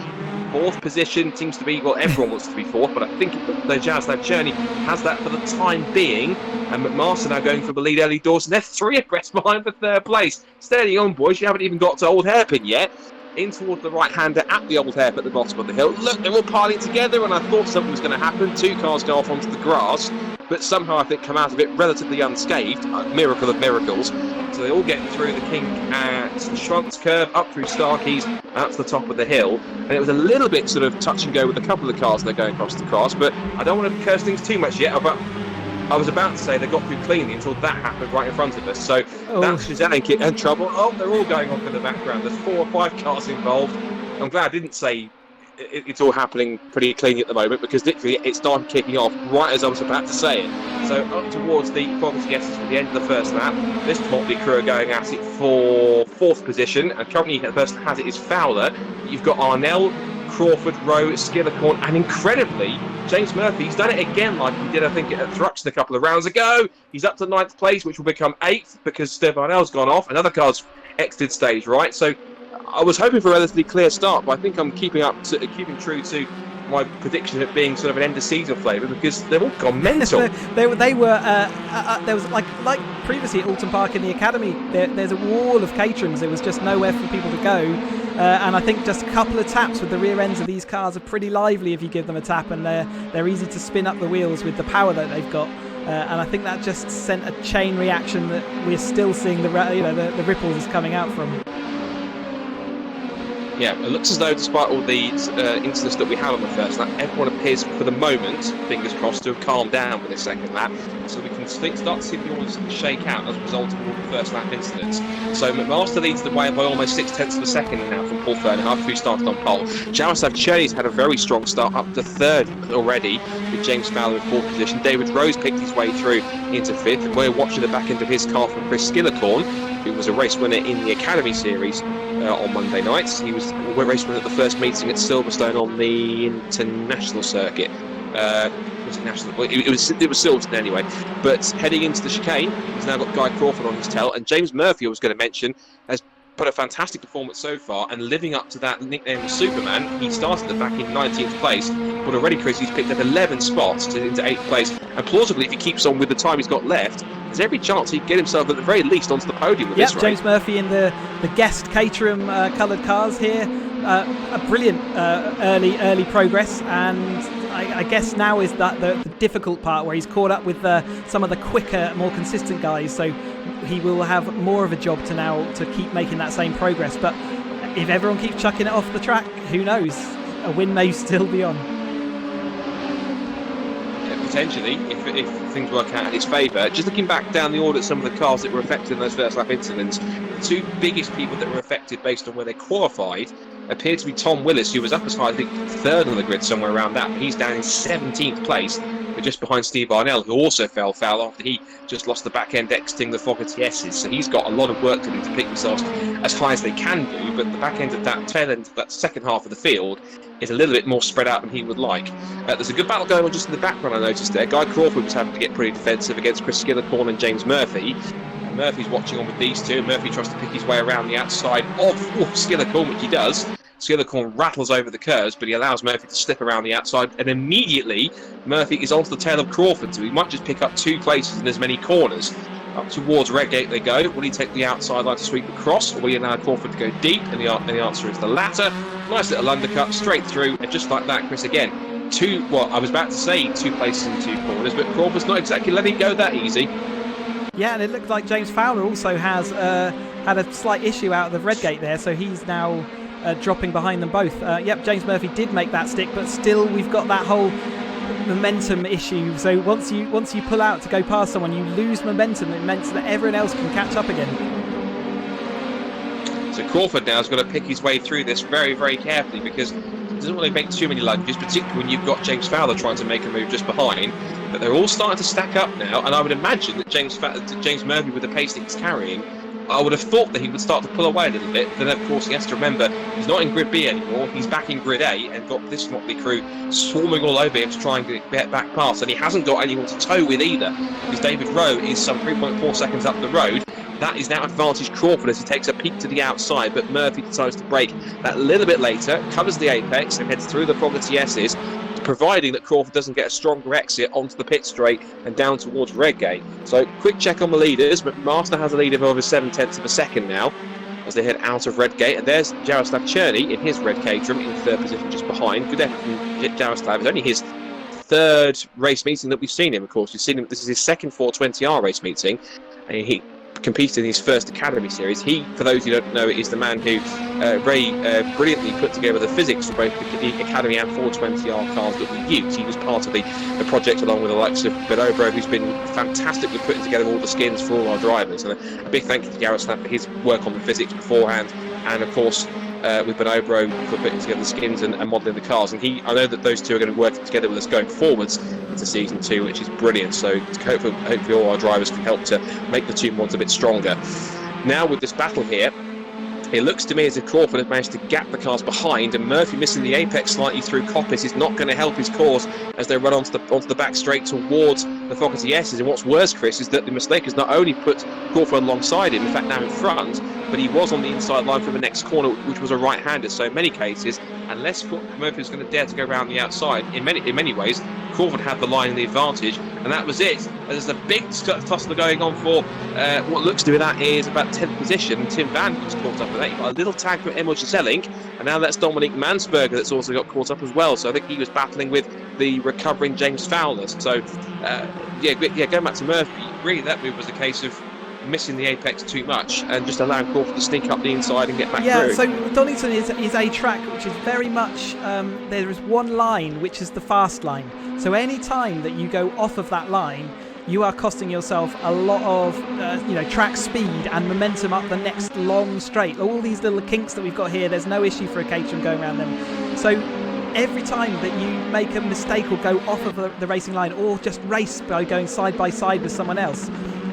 Speaker 1: 4th position seems to be, well, everyone wants to be 4th, but I think the Jazzlab Journey has that for the time being. And McMaster now going for the lead early doors, and they're 3 abreast behind for 3rd place. Steady on, boys. You haven't even got to Old Hairpin yet. In towards the right-hander at the Old Hairpin at the bottom of the hill. Look, they're all piling together, and I thought something was going to happen. 2 cars go off onto the grass, but somehow I think come out of it relatively unscathed. A miracle of miracles. So they all get through the kink at Schwantz curve, up through Starkeys, out to the top of the hill. And it was a little bit sort of touch and go with a couple of the cars that are going across the cross, but I don't want to curse things too much yet. I was about to say they got through cleanly until that happened right in front of us. So that's Shazank in trouble. Oh, they're all going off in the background. There's 4 or 5 cars involved. I'm glad I didn't say it's all happening pretty cleanly at the moment, because literally it started kicking off right as I was about to say it. So up towards the Fogarty guesses for the end of the first lap. This motley crew are going at it for 4th position, and currently the person that has it is Fowler. You've got Arnell, Crawford, Rowe, Skillicorn, and incredibly, James Murphy. He's done it again like he did, I think, at Thruxton a couple of rounds ago. He's up to 9th place, which will become 8th because Steve Arnell's gone off. Another car's exited stage, right? So I was hoping for a relatively clear start, but I think I'm keeping true to my prediction of being sort of an end of season flavour, because they've all gone mental.
Speaker 2: They were there was like previously at Alton Park in the Academy. There's a wall of caterings. There was just nowhere for people to go, and I think just a couple of taps with the rear ends of these cars are pretty lively if you give them a tap, and they're easy to spin up the wheels with the power that they've got. And I think that just sent a chain reaction that we're still seeing the ripples coming out from.
Speaker 1: Yeah, it looks as though despite all the incidents that we had on the first lap, everyone appears for the moment, fingers crossed, to have calmed down with this second lap. So we can start to see the orders shake out as a result of all the first lap incidents. So McMaster leads the way by almost 0.6 of a second now from Paul Fernhoff, who started on pole. Jaroslav Cherny's had a very strong start, up to 3rd already, with James Fowler in 4th position. David Rose picked his way through into 5th, and we're watching the back end of his car from Chris Skillicorn, who was a race winner in the Academy Series on Monday nights. He was a race winner at the first meeting at Silverstone on the international circuit. Was it national? Well, it was Silverstone anyway. But heading into the chicane, he's now got Guy Crawford on his tail, and James Murphy, I was going to mention, has put a fantastic performance so far, and living up to that nickname of Superman. He started the back in 19th place, but already, Chris, he's picked up 11 spots into 8th place, and plausibly, if he keeps on with the time he's got left, there's every chance he can get himself at the very least onto the podium with this race.
Speaker 2: James Murphy in the guest Caterham coloured cars here. A brilliant early progress, and I guess now is that the difficult part where he's caught up with some of the quicker, more consistent guys, so he will have more of a job to keep making that same progress. But if everyone keeps chucking it off the track, who knows? A win may still be on.
Speaker 1: Potentially, if things work out in his favour. Just looking back down the order at some of the cars that were affected in those first lap incidents, the two biggest people that were affected based on where they qualified appeared to be Tom Willis, who was up as high, I think, third on the grid, somewhere around that. But he's down in 17th place, just behind Steve Arnell, who also fell foul after he just lost the back end exiting the Fogarty S's. So he's got a lot of work to do to pick themselves as high as they can do, but the back end of that tail end of that second half of the field is a little bit more spread out than he would like. There's a good battle going on just in the background, I noticed there. Guy Crawford was having to get pretty defensive against Chris Skillicorn and James Murphy. Murphy's watching on with these two. Murphy tries to pick his way around the outside of Skillicorn, which he does. Skillicorn rattles over the curves, but he allows Murphy to slip around the outside, and immediately Murphy is onto the tail of Crawford, so he might just pick up 2 places in as many corners. Up towards Redgate they go. Will he take the outside line to sweep across, or will he allow Crawford to go deep? And the answer is the latter. Nice little undercut, straight through, and just like that, Chris, again, I was about to say 2 places in 2 corners, but Crawford's not exactly letting go that easy.
Speaker 2: Yeah, and it looks like James Fowler also has had a slight issue out of the Redgate there, so he's now dropping behind them both. James Murphy did make that stick, but still we've got that whole momentum issue. So once you pull out to go past someone, you lose momentum. It meant that everyone else can catch up again.
Speaker 1: So Crawford now has got to pick his way through this very, very carefully, because he doesn't want to make too many lunges, particularly when you've got James Fowler trying to make a move just behind. But they're all starting to stack up now, and I would imagine that James Murphy, with the pace that he's carrying, I would have thought that he would start to pull away a little bit. Then, of course, he has to remember he's not in Grid B anymore. He's back in Grid A and got this motley crew swarming all over him to try and get back past. And he hasn't got anyone to tow with either, because David Rowe is some 3.4 seconds up the road. That is now advantage Crawford as he takes a peek to the outside, but Murphy decides to brake that little bit later, covers the apex and heads through the Fogarty S's, providing that Crawford doesn't get a stronger exit onto the pit straight and down towards Redgate. So quick check on the leaders. McMaster has a lead of over 7/10 of a second now as they head out of Redgate, and there's Jaroslav Cherny in his red Caterham in 3rd position just behind. Good effort from Jaroslav. It's only his 3rd race meeting that we've seen him, of course. We've seen him, this is his 2nd 420R race meeting, and he competed in his first Academy series. He, for those who don't know, is the man who very brilliantly put together the physics for both the Academy and 420R cars that we use. He was part of the project along with the likes of Benobro, who's been fantastic with putting together all the skins for all our drivers. And a big thank you to Jaroslav for his work on the physics beforehand, and of course with Benobro for putting together the skins and modelling the cars. And I know that those two are going to work together with us going forwards into season 2, which is brilliant. So hopefully all our drivers can help to make the 2 mods a bit stronger. Now with this battle here, it looks to me as if Crawford has managed to gap the cars behind, and Murphy missing the apex slightly through Coppice is not going to help his cause as they run onto the back straight towards the Fogarty S's. And what's worse, Chris, is that the mistake has not only put Crawford alongside him, in fact now in front, but he was on the inside line for the next corner, which was a right-hander. So in many cases, unless Murphy was going to dare to go around the outside, in many ways, Crawford had the line and the advantage, and that was it. There's a big tussle going on for what looks to be that is about 10th position. Tim Van was caught up with that. You've got a little tag from Emil Gisselink, and now that's Dominic Mansberger that's also got caught up as well. So I think he was battling with the recovering James Fowler. So going back to Murphy, really that move was a case of missing the apex too much and just allowing Crawford to sneak up the inside and get back through.
Speaker 2: Yeah, so Donington is a track which is very much, there is one line which is the fast line. So any time that you go off of that line, you are costing yourself a lot of track speed and momentum up the next long straight. All these little kinks that we've got here, there's no issue for a Caterham going around them. So every time that you make a mistake or go off of the racing line, or just race by going side by side with someone else,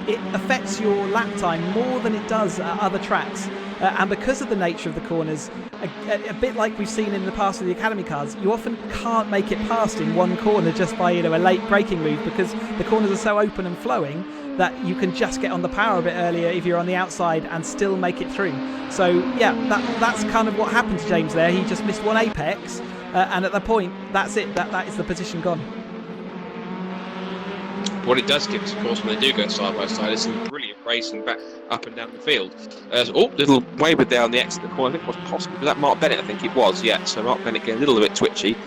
Speaker 2: it affects your lap time more than it does other tracks. And because of the nature of the corners, a bit like we've seen in the past with the Academy cars, you often can't make it past in one corner just by a late braking move, because the corners are so open and flowing that you can just get on the power a bit earlier if you're on the outside and still make it through. So yeah, that's kind of what happened to James there. He just missed one apex, and at that point, that's it. That is the position gone.
Speaker 1: What it does give us, of course, when they do go side by side, is some brilliant racing back up and down the field. Little waver there on the exit of the corner. I think it was possible. Was that Mark Bennett? I think it was. Yeah. So Mark Bennett getting a little bit twitchy.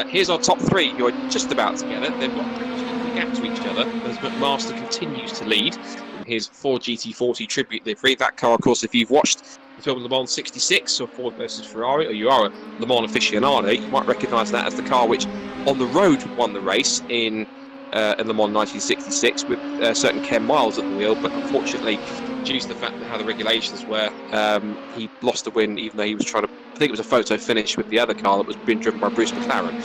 Speaker 1: Here's our top three who are just about together. They've got pretty much equal gap to each other as McMaster continues to lead in his Ford GT40 Tribute livery. That car, of course, if you've watched the film Le Mans 66 or Ford versus Ferrari, or you are a Le Mans aficionado, you might recognise that as the car which on the road won the race in Le Mans 1966 with certain Ken Miles at the wheel, but unfortunately, due to the fact that how the regulations were, he lost the win, even though he was trying to. I think it was a photo finish with the other car that was being driven by Bruce McLaren,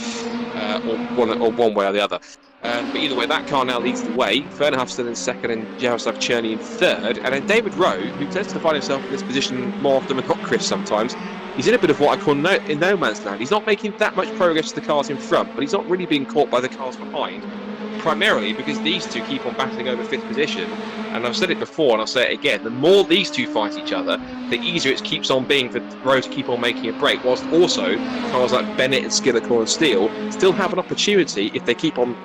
Speaker 1: or one way or the other. But either way, that car now leads the way. Fernerhoff still in second, and Jaroslav Cherney in third, and then David Rowe, who tends to find himself in this position more often than not, Chris, sometimes. He's in a bit of what I call in no man's land. He's not making that much progress to the cars in front, but he's not really being caught by the cars behind. Primarily because these two keep on battling over fifth position, and I've said it before and I'll say it again, the more these two fight each other, the easier it keeps on being for Rowe to keep on making a break, whilst also cars like Bennett and Skillicore and Steele still have an opportunity, if they keep on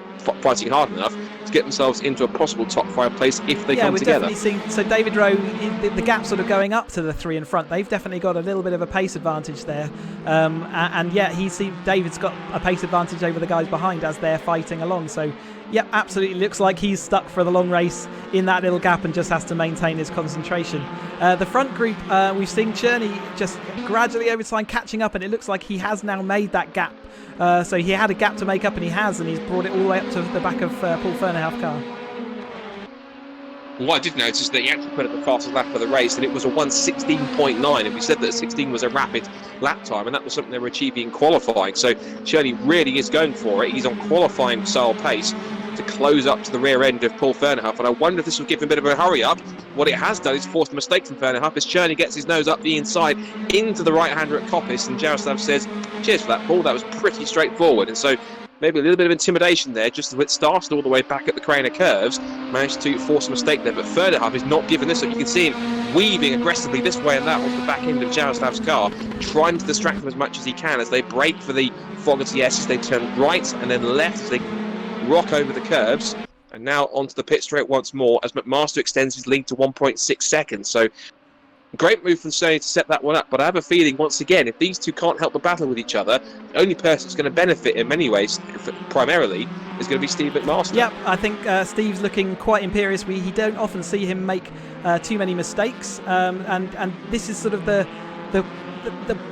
Speaker 1: fighting hard enough, to get themselves into a possible top 5 place if they come together.
Speaker 2: Definitely seeing, so David Rowe, the gap sort of going up to the three in front. They've definitely got a little bit of a pace advantage there, and yeah, David's got a pace advantage over the guys behind as they're fighting along. So yeah, absolutely looks like he's stuck for the long race in that little gap and just has to maintain his concentration. The front group, we've seen Cherney just gradually over time catching up, and it looks like he has now made that gap. So he had a gap to make up, and he's brought it all the way up to the back of Paul Fernerhoff car.
Speaker 1: What I did notice is that he actually put up the fastest lap of the race, and it was a 1:16.9, and we said that 16 was a rapid lap time, and that was something they were achieving in qualifying. So Cherney really is going for it. He's on qualifying style pace to close up to the rear end of Paul Fernerhoff, and I wonder if this will give him a bit of a hurry up. What it has done is forced a mistake from Fernerhoff as Cherney gets his nose up the inside into the right-hander at Coppice, and Jaroslav says, "Cheers for that, Paul, that was pretty straightforward." And so maybe a little bit of intimidation there, just as it started all the way back at the Craner curves, managed to force a mistake there, but Fernerhoff is not giving this up. You can see him weaving aggressively this way and that off the back end of Jaroslav's car, trying to distract them as much as he can as they brake for the Fogarty S, as they turn right and then left as they rock over the curves, and now onto the pit straight once more as McMaster extends his lead to 1.6 seconds. So great move from Sony to set that one up, but I have a feeling once again, if these two can't help the battle with each other, the only person that's going to benefit in many ways primarily is going to be Steve McMaster.
Speaker 2: Yeah, I think Steve's looking quite imperious. He don't often see him make too many mistakes, and this is sort of the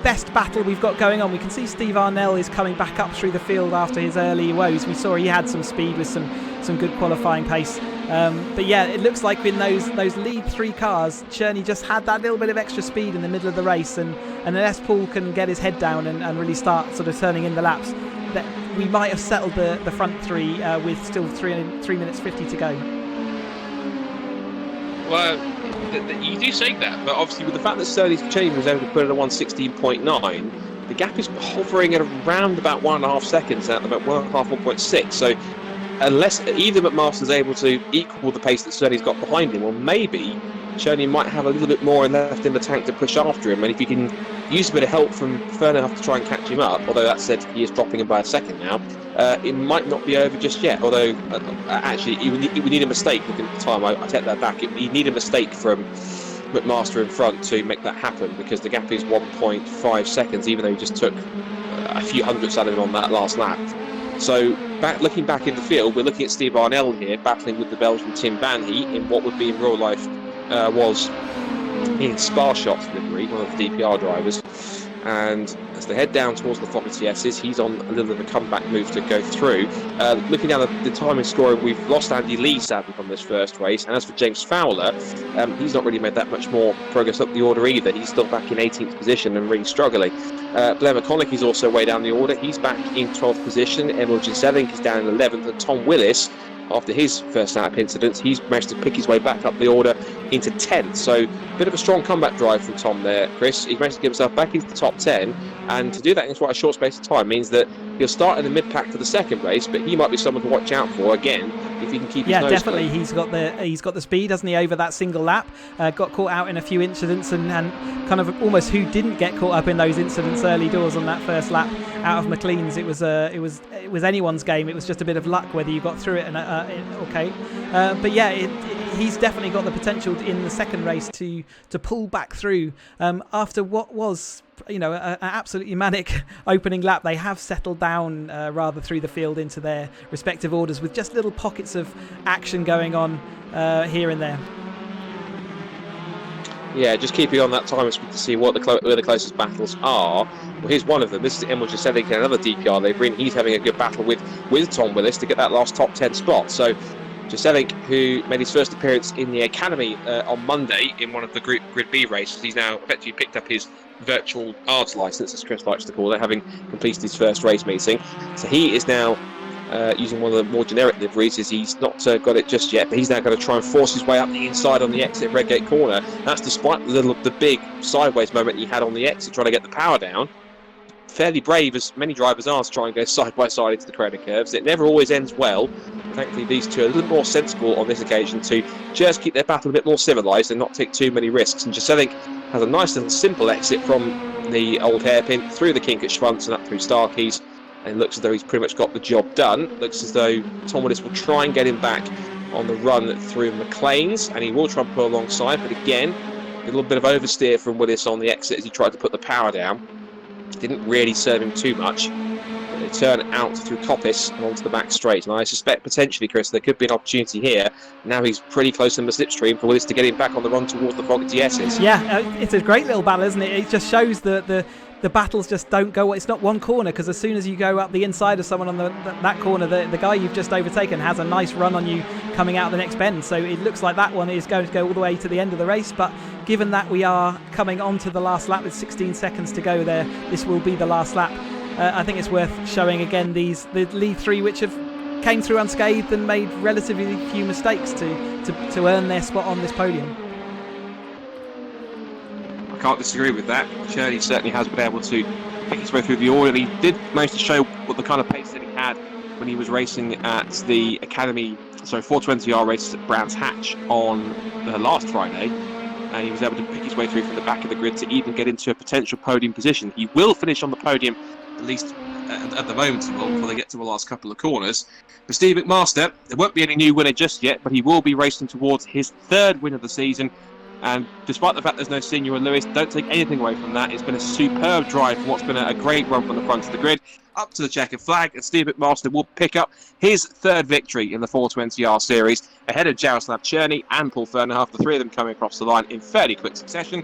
Speaker 2: best battle we've got going on. We can see Steve Arnell is coming back up through the field after his early woes. We saw he had some speed with some good qualifying pace. But yeah, it looks like in those lead three cars, Cherney just had that little bit of extra speed in the middle of the race, and unless Paul can get his head down and really start sort of turning in the laps, that we might have settled the front three with still 3 minutes 50 to go.
Speaker 1: Well, you do say that, but obviously with the fact that Cherney was able to put it at 1:16.9, the gap is hovering at around about 1.5 seconds at about 1.5, 1.6. So unless either McMaster's able to equal the pace that Cherney's got behind him, or maybe Cherney might have a little bit more left in the tank to push after him, and if you can use a bit of help from Fernerhoff to try and catch him up, although that said he is dropping him by a second now, it might not be over just yet, although actually he would need a mistake looking at the time. I take that back. He'd need a mistake from McMaster in front to make that happen, because the gap is 1.5 seconds, even though he just took a few hundredths out of him on that last lap. So looking back in the field, we're looking at Steve Arnell here battling with the Belgian Tim Banhy in what would be in real life was in Spa Shops livery, one of the DPR drivers, and as they head down towards the Fogarty S's. He's on a little bit of a comeback move to go through. Looking down the timing score, we've lost Andy Lee sadly from this first race, and as for James Fowler, he's not really made that much more progress up the order either. He's still back in 18th position and really struggling. Blair McConaughey's also way down the order. He's back in 12th position. Emil Gisevink is down in 11th, and Tom Willis, after his first lap incident, he's managed to pick his way back up the order into 10th. So a bit of a strong comeback drive from Tom there, Chris. He's managed to get himself back into the top 10, and to do that in quite a short space of time means that he'll start in the mid-pack for the second race, but he might be someone to watch out for again if he can keep his nose
Speaker 2: definitely
Speaker 1: clean.
Speaker 2: He's got the speed, hasn't he, over that single lap. Got caught out in a few incidents and kind of almost who didn't get caught up in those incidents early doors on that first lap out of McLean's. It was anyone's game. It was just a bit of luck whether you got through it but yeah, he's definitely got the potential in the second race to pull back through after what was an absolutely manic opening lap. They have settled down rather through the field into their respective orders with just little pockets of action going on here and there.
Speaker 1: Yeah, just keeping on that time, it's good to see where the closest battles are. Well, here's one of them. This is Emil Gisevink, another DPR they bring. He's having a good battle with Tom Willis to get that last top 10 spot. So Gisevink, who made his first appearance in the Academy on Monday in one of the Grid B races, he's now effectively picked up his virtual ARDS licence, as Chris likes to call it, having completed his first race meeting. So he is now using one of the more generic liveries. He's not got it just yet, but he's now going to try and force his way up the inside on the exit Redgate corner. That's despite the big sideways moment he had on the exit trying to get the power down. Fairly brave, as many drivers are, to try and go side by side into the credit curves. It never always ends well. Thankfully, these two are a little more sensible on this occasion to just keep their battle a bit more civilised and not take too many risks. And Gisevink has a nice little simple exit from the old hairpin through the kink at Schwantz and up through Starkeys, and looks as though he's pretty much got the job done. Looks as though Tom Willis will try and get him back on the run through McLean's, and he will try and pull alongside, but again, a little bit of oversteer from Willis on the exit as he tried to put the power down. Didn't really serve him too much. They turn out through Coppice and onto the back straight, and I suspect potentially, Chris, there could be an opportunity here. Now he's pretty close in the slipstream for Willis to get him back on the run towards the Fogarty S's.
Speaker 2: Yeah, it's a great little battle, isn't it? It just shows the battles just don't go. It's not one corner, because as soon as you go up the inside of someone on that corner, the guy you've just overtaken has a nice run on you coming out of the next bend. So it looks like that one is going to go all the way to the end of the race. But given that we are coming on to the last lap with 16 seconds to go there, this will be the last lap. I think it's worth showing again the lead three, which have came through unscathed and made relatively few mistakes to earn their spot on this podium.
Speaker 1: Can't disagree with that. Cherney certainly has been able to pick his way through the order. He did manage to show what the kind of pace that he had when he was racing at the Academy, 420R races at Brands Hatch on last Friday, and he was able to pick his way through from the back of the grid to even get into a potential podium position. He will finish on the podium, at least at the moment he will, before they get to the last couple of corners. For Steve McMaster, there won't be any new winner just yet, but he will be racing towards his third win of the season. And despite the fact there's no Senior and Lewis, don't take anything away from that. It's been a superb drive for what's been a great run from the front of the grid up to the checkered flag, and Steve McMaster will pick up his third victory in the 420R series ahead of Jaroslav Cherney and Paul Fernhoff, the three of them coming across the line in fairly quick succession.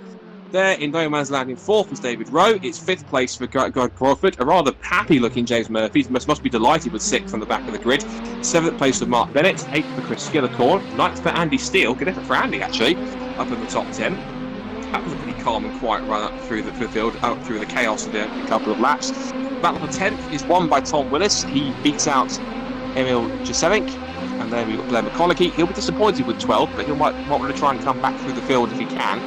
Speaker 1: There in no man's land in fourth was David Rowe. It's fifth place for Guy Crawford. A rather happy-looking James Murphy. Must be delighted with sixth from the back of the grid. Seventh place for Mark Bennett. Eighth for Chris Skillicorn. Ninth for Andy Steele. Good effort for Andy, actually, up in the top 10. That was a pretty calm and quiet run up through the field, out through the chaos of the opening couple of laps. Battle for 10th is won by Tom Willis. He beats out Emil Gisevink. And then we've got Blair McConaughey. He'll be disappointed with 12, but he might want to try and come back through the field if he can.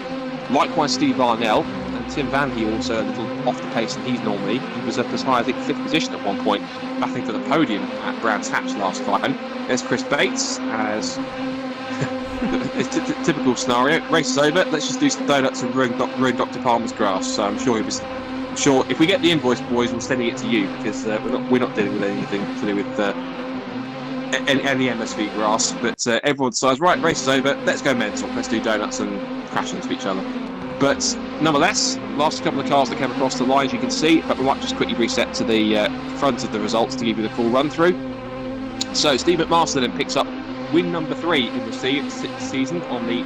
Speaker 1: Likewise, Steve Arnell and Tim Van Heel also a little off the pace than he's normally. He was up as high as 5th position at one point, battling for the podium at Brands Hatch last time. There's Chris Bates as it's a typical scenario. Race is over. Let's just do some donuts and ruin Dr. Palmer's grass. So I'm sure if we get the invoice, boys, we'll send it to you, because we're not dealing with anything to do with any MSV grass. But everyone decides, right, race is over. Let's go mental. Let's do donuts and crash into each other. But nonetheless, last couple of cars that came across the line, as you can see, but we might just quickly reset to the front of the results to give you the full run through. So Steve McMaster then picks up win number 3 in the season on the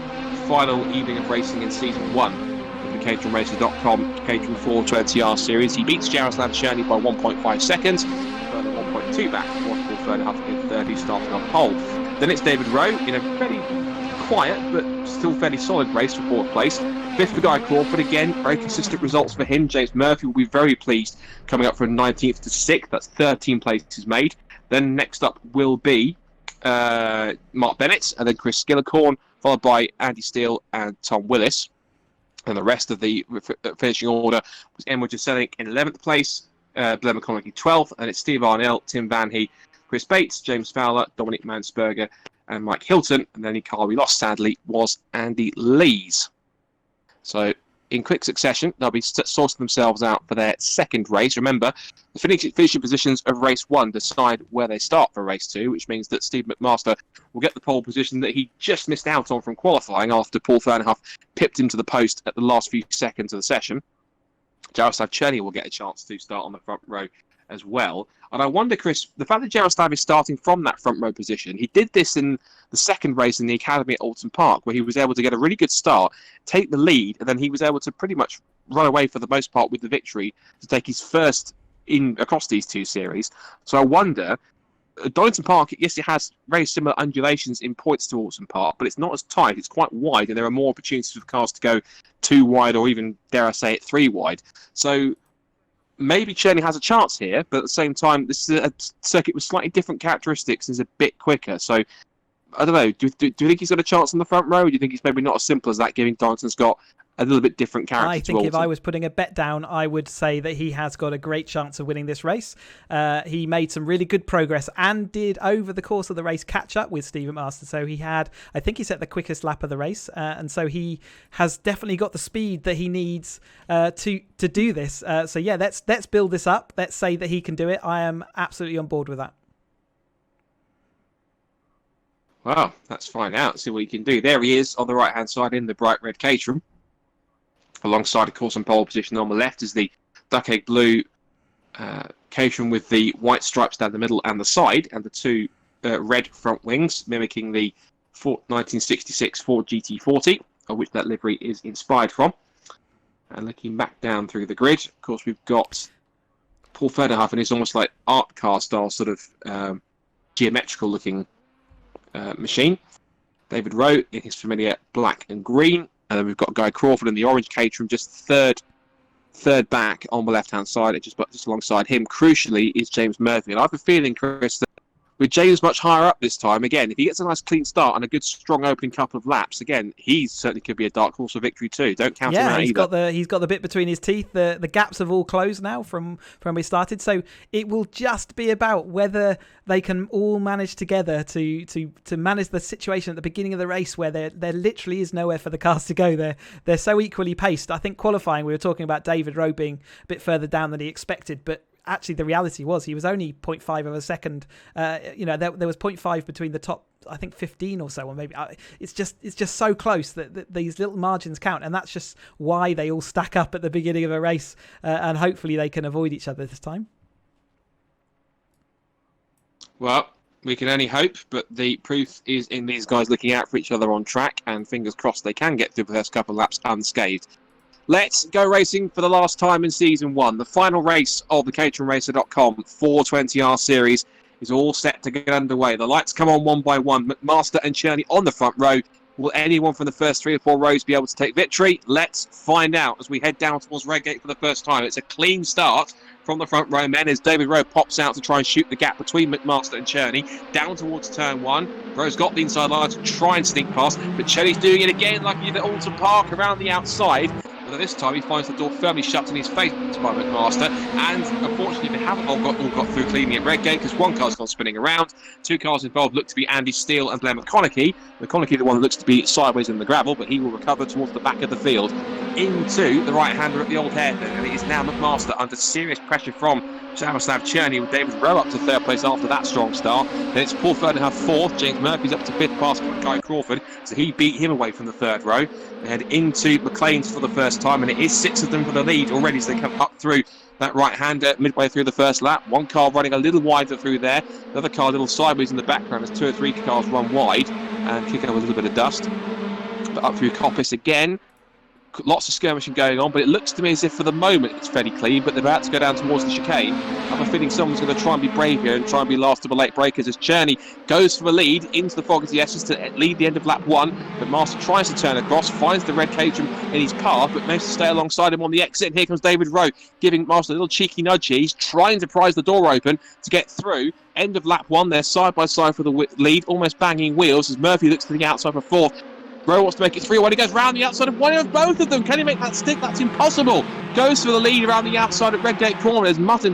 Speaker 1: final evening of racing in season 1 of the caterhamracer.com Caterham 420R series. He beats Jaroslav Cherny by 1.5 seconds, further 1.2 back was Paul Fernhoff in third, who's starting on pole. Then it's David Rowe in a very quiet but still fairly solid race for fourth place. Fifth for Guy Crawford, again, very consistent results for him. James Murphy will be very pleased coming up from 19th to 6th. That's 13 places made. Then next up will be Mark Bennett, and then Chris Skillicorn, followed by Andy Steele and Tom Willis. And the rest of the finishing order was Emma Jasenic in 11th place, Blair McConaughey 12th, and it's Steve Arnell, Tim Vanhey, Chris Bates, James Fowler, Dominic Mansberger, and Mike Hilton. And the only car we lost, sadly, was Andy Lees. So, in quick succession, they'll be sourcing themselves out for their second race. Remember, the finishing positions of race 1 decide where they start for race 2, which means that Steve McMaster will get the pole position that he just missed out on from qualifying after Paul Fernhoff pipped him to the post at the last few seconds of the session. Jaroslav Cherny will get a chance to start on the front row as well. And I wonder, Chris, the fact that Jaroslav is starting from that front row position, he did this in the second race in the Academy at Alton Park, where he was able to get a really good start, take the lead, and then he was able to pretty much run away for the most part with the victory to take his first in across these two series. So I wonder, Donington Park, yes, it has very similar undulations in points to Alton Park, but it's not as tight, it's quite wide, and there are more opportunities for cars to go 2 wide or even, dare I say it, 3 wide. So maybe Cherny has a chance here, but at the same time, this is a circuit with slightly different characteristics, is a bit quicker. So, I don't know, do you think he's got a chance on the front row, or do you think he's maybe not as simple as that, given Donington's got a little bit different character?
Speaker 2: I think if I was putting a bet down, I would say that he has got a great chance of winning this race. He made some really good progress and did, over the course of the race, catch up with Steve McMaster. So he had, I think he set the quickest lap of the race. And so he has definitely got the speed that he needs to do this. So yeah, let's build this up. Let's say that he can do it. I am absolutely on board with that.
Speaker 1: Well, let's find out, see what he can do. There he is on the right-hand side in the bright red Caterham. Alongside, of course, on pole position on the left is the duck egg blue Caterham with the white stripes down the middle and the side, and the 2 red front wings, mimicking the 1966 Ford GT40, of which that livery is inspired from. And looking back down through the grid, of course, we've got Paul Fernhoff in his almost like art car style, sort of geometrical-looking machine. David Rowe in his familiar black and green. And then we've got Guy Crawford in the orange Caterham, just third back on the left-hand side, and just alongside him, crucially, is James Murphy. And I have a feeling, Chris, that with James much higher up this time, again, if he gets a nice clean start and a good strong opening couple of laps, again, he certainly could be a dark horse for victory too. Don't count him out either.
Speaker 2: He's got the bit between his teeth. The gaps have all closed now from when we started. So it will just be about whether they can all manage together to manage the situation at the beginning of the race where there literally is nowhere for the cars to go. They're so equally paced. I think qualifying, we were talking about David Rowe being a bit further down than he expected, but actually the reality was he was only 0.5 of a second. There was 0.5 between the top, I think 15 or so, or maybe. It's just so close that these little margins count, and that's just why they all stack up at the beginning of a race, and hopefully they can avoid each other this time.
Speaker 1: Well, we can only hope, but the proof is in these guys looking out for each other on track, and fingers crossed they can get through the first couple of laps unscathed. Let's go racing for the last time in Season 1. The final race of the caterhamracer.com 420R series is all set to get underway. The lights come on one by one. McMaster and Cherny on the front row. Will anyone from the first 3 or 4 rows be able to take victory? Let's find out as we head down towards Redgate for the first time. It's a clean start from the front row men as David Rowe pops out to try and shoot the gap between McMaster and Cherny. Down towards turn 1. Rowe's got the inside line to try and sneak past, but Cherny's doing it again like he did at Alton Park around the outside. But this time he finds the door firmly shut in his face by McMaster, and unfortunately they haven't all got through cleanly at Redgate because one car's gone spinning around. 2 cars involved look to be Andy Steele and Blair McConaughey. McConaughey, the one that looks to be sideways in the gravel, but he will recover towards the back of the field into the right-hander at the old hairpin, and it is now McMaster under serious pressure from Jaroslav Cherny, with David Rowe up to 3rd place after that strong start. Then it's Paul Fernhoff 4th, James Murphy's up to 5th past Guy Crawford, so he beat him away from the 3rd row. They head into McLean's for the first time, and it is 6 of them for the lead already as they come up through that right-hander midway through the first lap. One car running a little wider through there, the other car a little sideways in the background as 2 or 3 cars run wide and kick up a little bit of dust. But up through Coppice again. lots of skirmishing going on, but it looks to me as if for the moment it's fairly clean, but they're about to go down towards the chicane. I have a feeling someone's going to try and be brave here and try and be last of the late breakers as Cherney goes for a lead into the fog as he has to lead the end of lap 1, but Master tries to turn across, finds the red Caterham in his path, but manages to stay alongside him on the exit, and here comes David Rowe giving Master a little cheeky nudge here. He's trying to prise the door open to get through. End of lap 1, they're side by side for the lead, almost banging wheels as Murphy looks to the outside for 4th. Rowe wants to make it 3-1. He goes round the outside of one of both of them. Can he make that stick? That's impossible. Goes for the lead around the outside of Redgate Corner. There's mud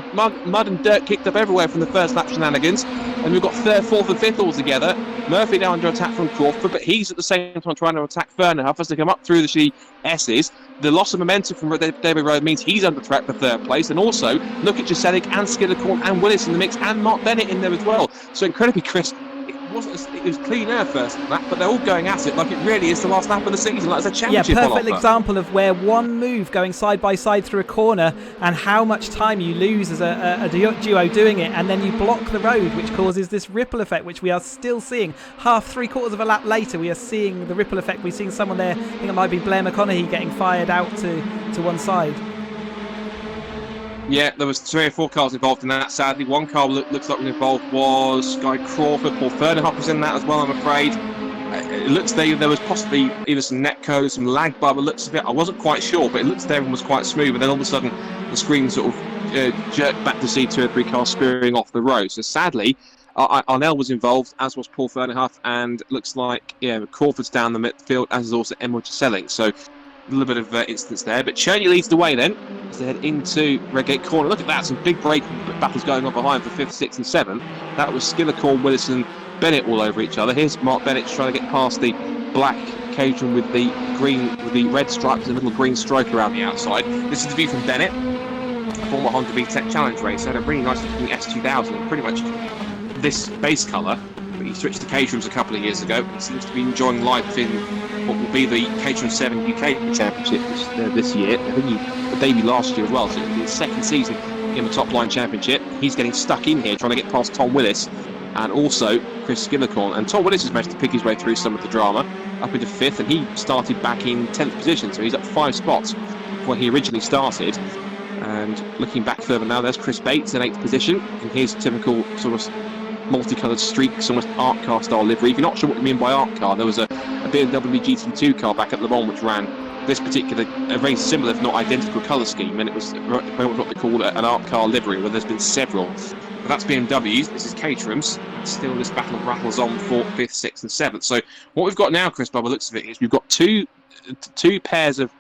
Speaker 1: and dirt kicked up everywhere from the first lap shenanigans. And we've got 3rd, 4th and 5th all together. Murphy now under attack from Crawford, but he's at the same time trying to attack Fernerhuff as they come up through the S's. The loss of momentum from David Rowe means he's under threat for 3rd place. And also, look at Jaselic and Skillicorn and Willis in the mix and Mark Bennett in there as well. So incredibly crisp. It was clean air first lap, but they're all going at it like it really is the last lap of the season, like it's a championship.
Speaker 2: Yeah, perfect example of where one move going side by side through a corner and how much time you lose as a duo doing it, and then you block the road, which causes this ripple effect, which we are still seeing. Three-quarters of a lap later, we are seeing the ripple effect. We're seeing someone there, I think it might be Blair McConaughey, getting fired out to one side.
Speaker 1: Yeah, there was 3 or 4 cars involved in that, sadly. One car looks like involved was Guy Crawford. Paul Fernerhuff was in that as well, I'm afraid. It looks there was possibly either some netcode, some lag bar, but looks a bit, I wasn't quite sure, but it looks there everyone was quite smooth, and then all of a sudden the screen sort of jerked back to see 2 or 3 cars spearing off the road. So sadly, Arnell was involved, as was Paul Fernerhuff, and looks like Crawford's down the midfield, as is also Emma Selling. So a little bit of instance there, but Cherney leads the way then as they head into Redgate Corner. Look at that, some big break battles going on behind for 5th, 6th and 7th. That was Skillicorn, Willis and Bennett all over each other. Here's Mark Bennett trying to get past the black Caterham with the green, with the red stripes and a little green stroke around the outside. This is the view from Bennett, a former Honda VTEC Challenge racer. Had a really nice looking S2000, pretty much this base colour. But he switched to Caterhams a couple of years ago. He seems to be enjoying life in what will be the Caterham 7 UK Championship this year. I think he debuted last year as well, so it's his 2nd season in the Top Line Championship. He's getting stuck in here trying to get past Tom Willis and also Chris Skillicorn. And Tom Willis has managed to pick his way through some of the drama up into 5th, and he started back in 10th position, so he's up 5 spots when he originally started. And looking back further now, there's Chris Bates in 8th position in his typical sort of multicoloured streaks, almost art car style livery. If you're not sure what you mean by art car, there was a BMW GT2 car back at Le Mans which ran this particular, a very similar if not identical colour scheme, and it was what they call an art car livery, where there's been several. But that's BMW's, this is Caterham's. Still this battle rattles on for 5th, 6th and 7th. So what we've got now, Chris, by the looks of it, is we've got two pairs of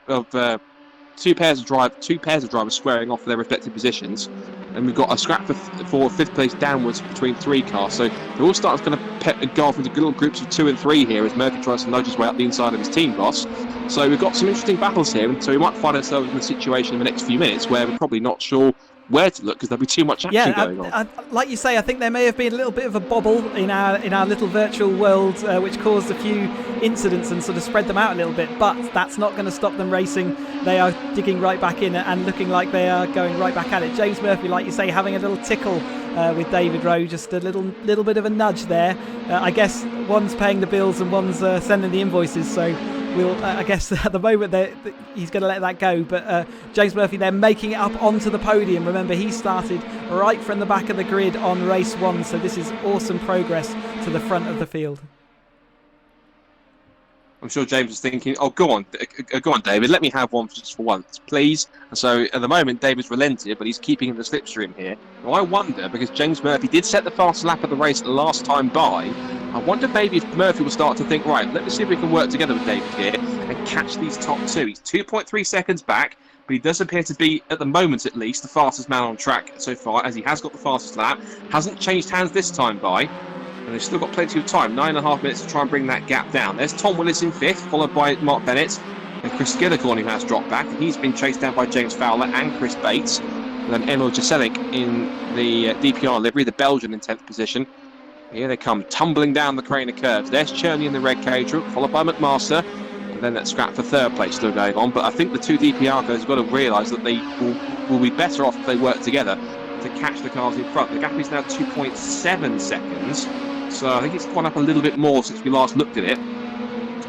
Speaker 1: drivers squaring off their respective positions, and we've got a scrap for 5th place downwards between 3 cars. So they're all starting to kind of go off into little groups of 2 and 3 here as Murphy tries to nudge his way up the inside of his team boss. So we've got some interesting battles here, and so we might find ourselves in a situation in the next few minutes where we're probably not sure where to look because there'll be too much action going on.
Speaker 2: Like you say, I think there may have been a little bit of a bobble in our little virtual world, which caused a few incidents and sort of spread them out a little bit. But that's not going to stop them racing. They are digging right back in and looking like they are going right back at it. James Murphy, like you say, having a little tickle with David Rowe, just a little bit of a nudge there. I guess one's paying the bills and one's sending the invoices. So I guess at the moment he's going to let that go. But James Murphy, they're making it up onto the podium. Remember, he started right from the back of the grid on race 1. So this is awesome progress to the front of the field.
Speaker 1: I'm sure James is thinking, oh, go on, David, let me have one just for once, please. And so at the moment, David's relented, but he's keeping the slipstream here. Now, I wonder, because James Murphy did set the fastest lap of the race last time by, I wonder maybe if Murphy will start to think, right, let me see if we can work together with David here and catch these top 2. He's 2.3 seconds back, but he does appear to be, at the moment at least, the fastest man on track so far, as he has got the fastest lap. Hasn't changed hands this time by. And they've still got plenty of time, 9.5 minutes to try and bring that gap down. There's Tom Willis in 5th, followed by Mark Bennett and Chris Skillicorn, who has dropped back. And he's been chased down by James Fowler and Chris Bates. And then Emil Jaselic in the DPR livery, the Belgian in 10th position. Here they come, tumbling down the crane of curves. There's Cherney in the red Caterham, followed by McMaster. And then that scrap for 3rd place still going on. But I think the 2 DPR guys have got to realise that they will be better off if they work together to catch the cars in front. The gap is now 2.7 seconds. So I think it's gone up a little bit more since we last looked at it.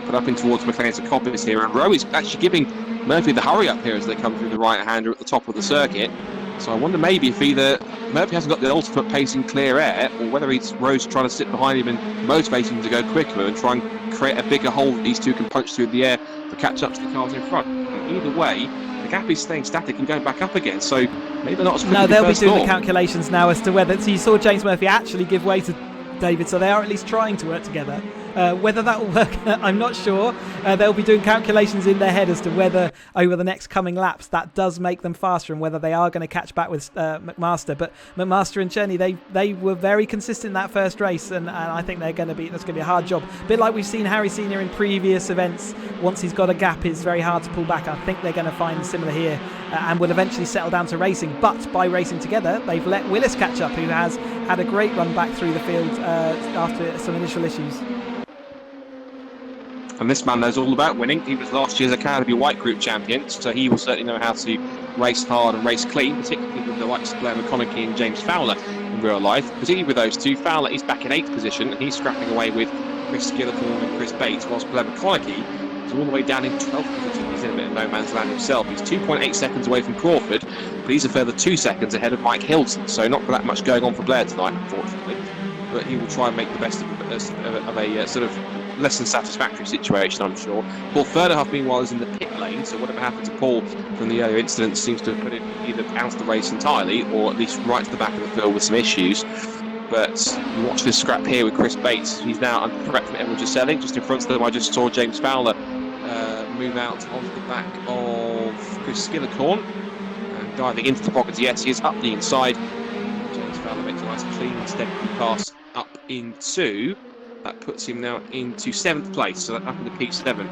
Speaker 1: but up in towards McLean's coppice here. And Rowe is actually giving Murphy the hurry up here as they come through the right-hander at the top of the circuit. So I wonder maybe if either Murphy hasn't got the ultimate pace in clear air, or whether Rowe's trying to sit behind him and motivate him to go quicker and try and create a bigger hole that these two can punch through the air to catch up to the cars in front. Either way, the gap is staying static and going back up again. So maybe they're not as quick.
Speaker 2: No, they'll be doing the calculations now as to whether. So you saw James Murphy actually give way to David, so they are at least trying to work together. Whether that will work, I'm not sure. They'll be doing calculations in their head as to whether over the next coming laps that does make them faster and whether they are going to catch back with McMaster. But McMaster and Cherney, they were very consistent in that first race, and I think that's going to be a hard job. A bit like we've seen Harry Senior in previous events. Once he's got a gap, it's very hard to pull back. I think they're going to find similar here and will eventually settle down to racing. But by racing together, they've let Willis catch up, who has had a great run back through the field after some initial issues.
Speaker 1: And this man knows all about winning. He was last year's Academy White Group champion, so he will certainly know how to race hard and race clean, particularly with the likes of Blair McConaughey and James Fowler in real life. Particularly with those two, Fowler is back in 8th position, and he's scrapping away with Chris Gillicorn and Chris Bates, whilst Blair McConaughey is all the way down in 12th position. He's in a bit of no man's land himself. He's 2.8 seconds away from Crawford, but he's a further 2 seconds ahead of Mike Hilton, so not that much going on for Blair tonight, unfortunately. But he will try and make the best of a sort of less than satisfactory situation, I'm sure. Paul Furderhuff, meanwhile, is in the pit lane, so whatever happened to Paul from the earlier incident seems to have put him either out of the race entirely or at least right to the back of the field with some issues. But you watch this scrap here with Chris Bates. He's now under threat from Edward Gisselling. Just in front of them, I just saw James Fowler move out onto the back of Chris Skillicorn and diving into the pockets. Yes, he is up the inside. James Fowler makes a nice clean and steady pass up into. That puts him now into 7th place, so up into P7.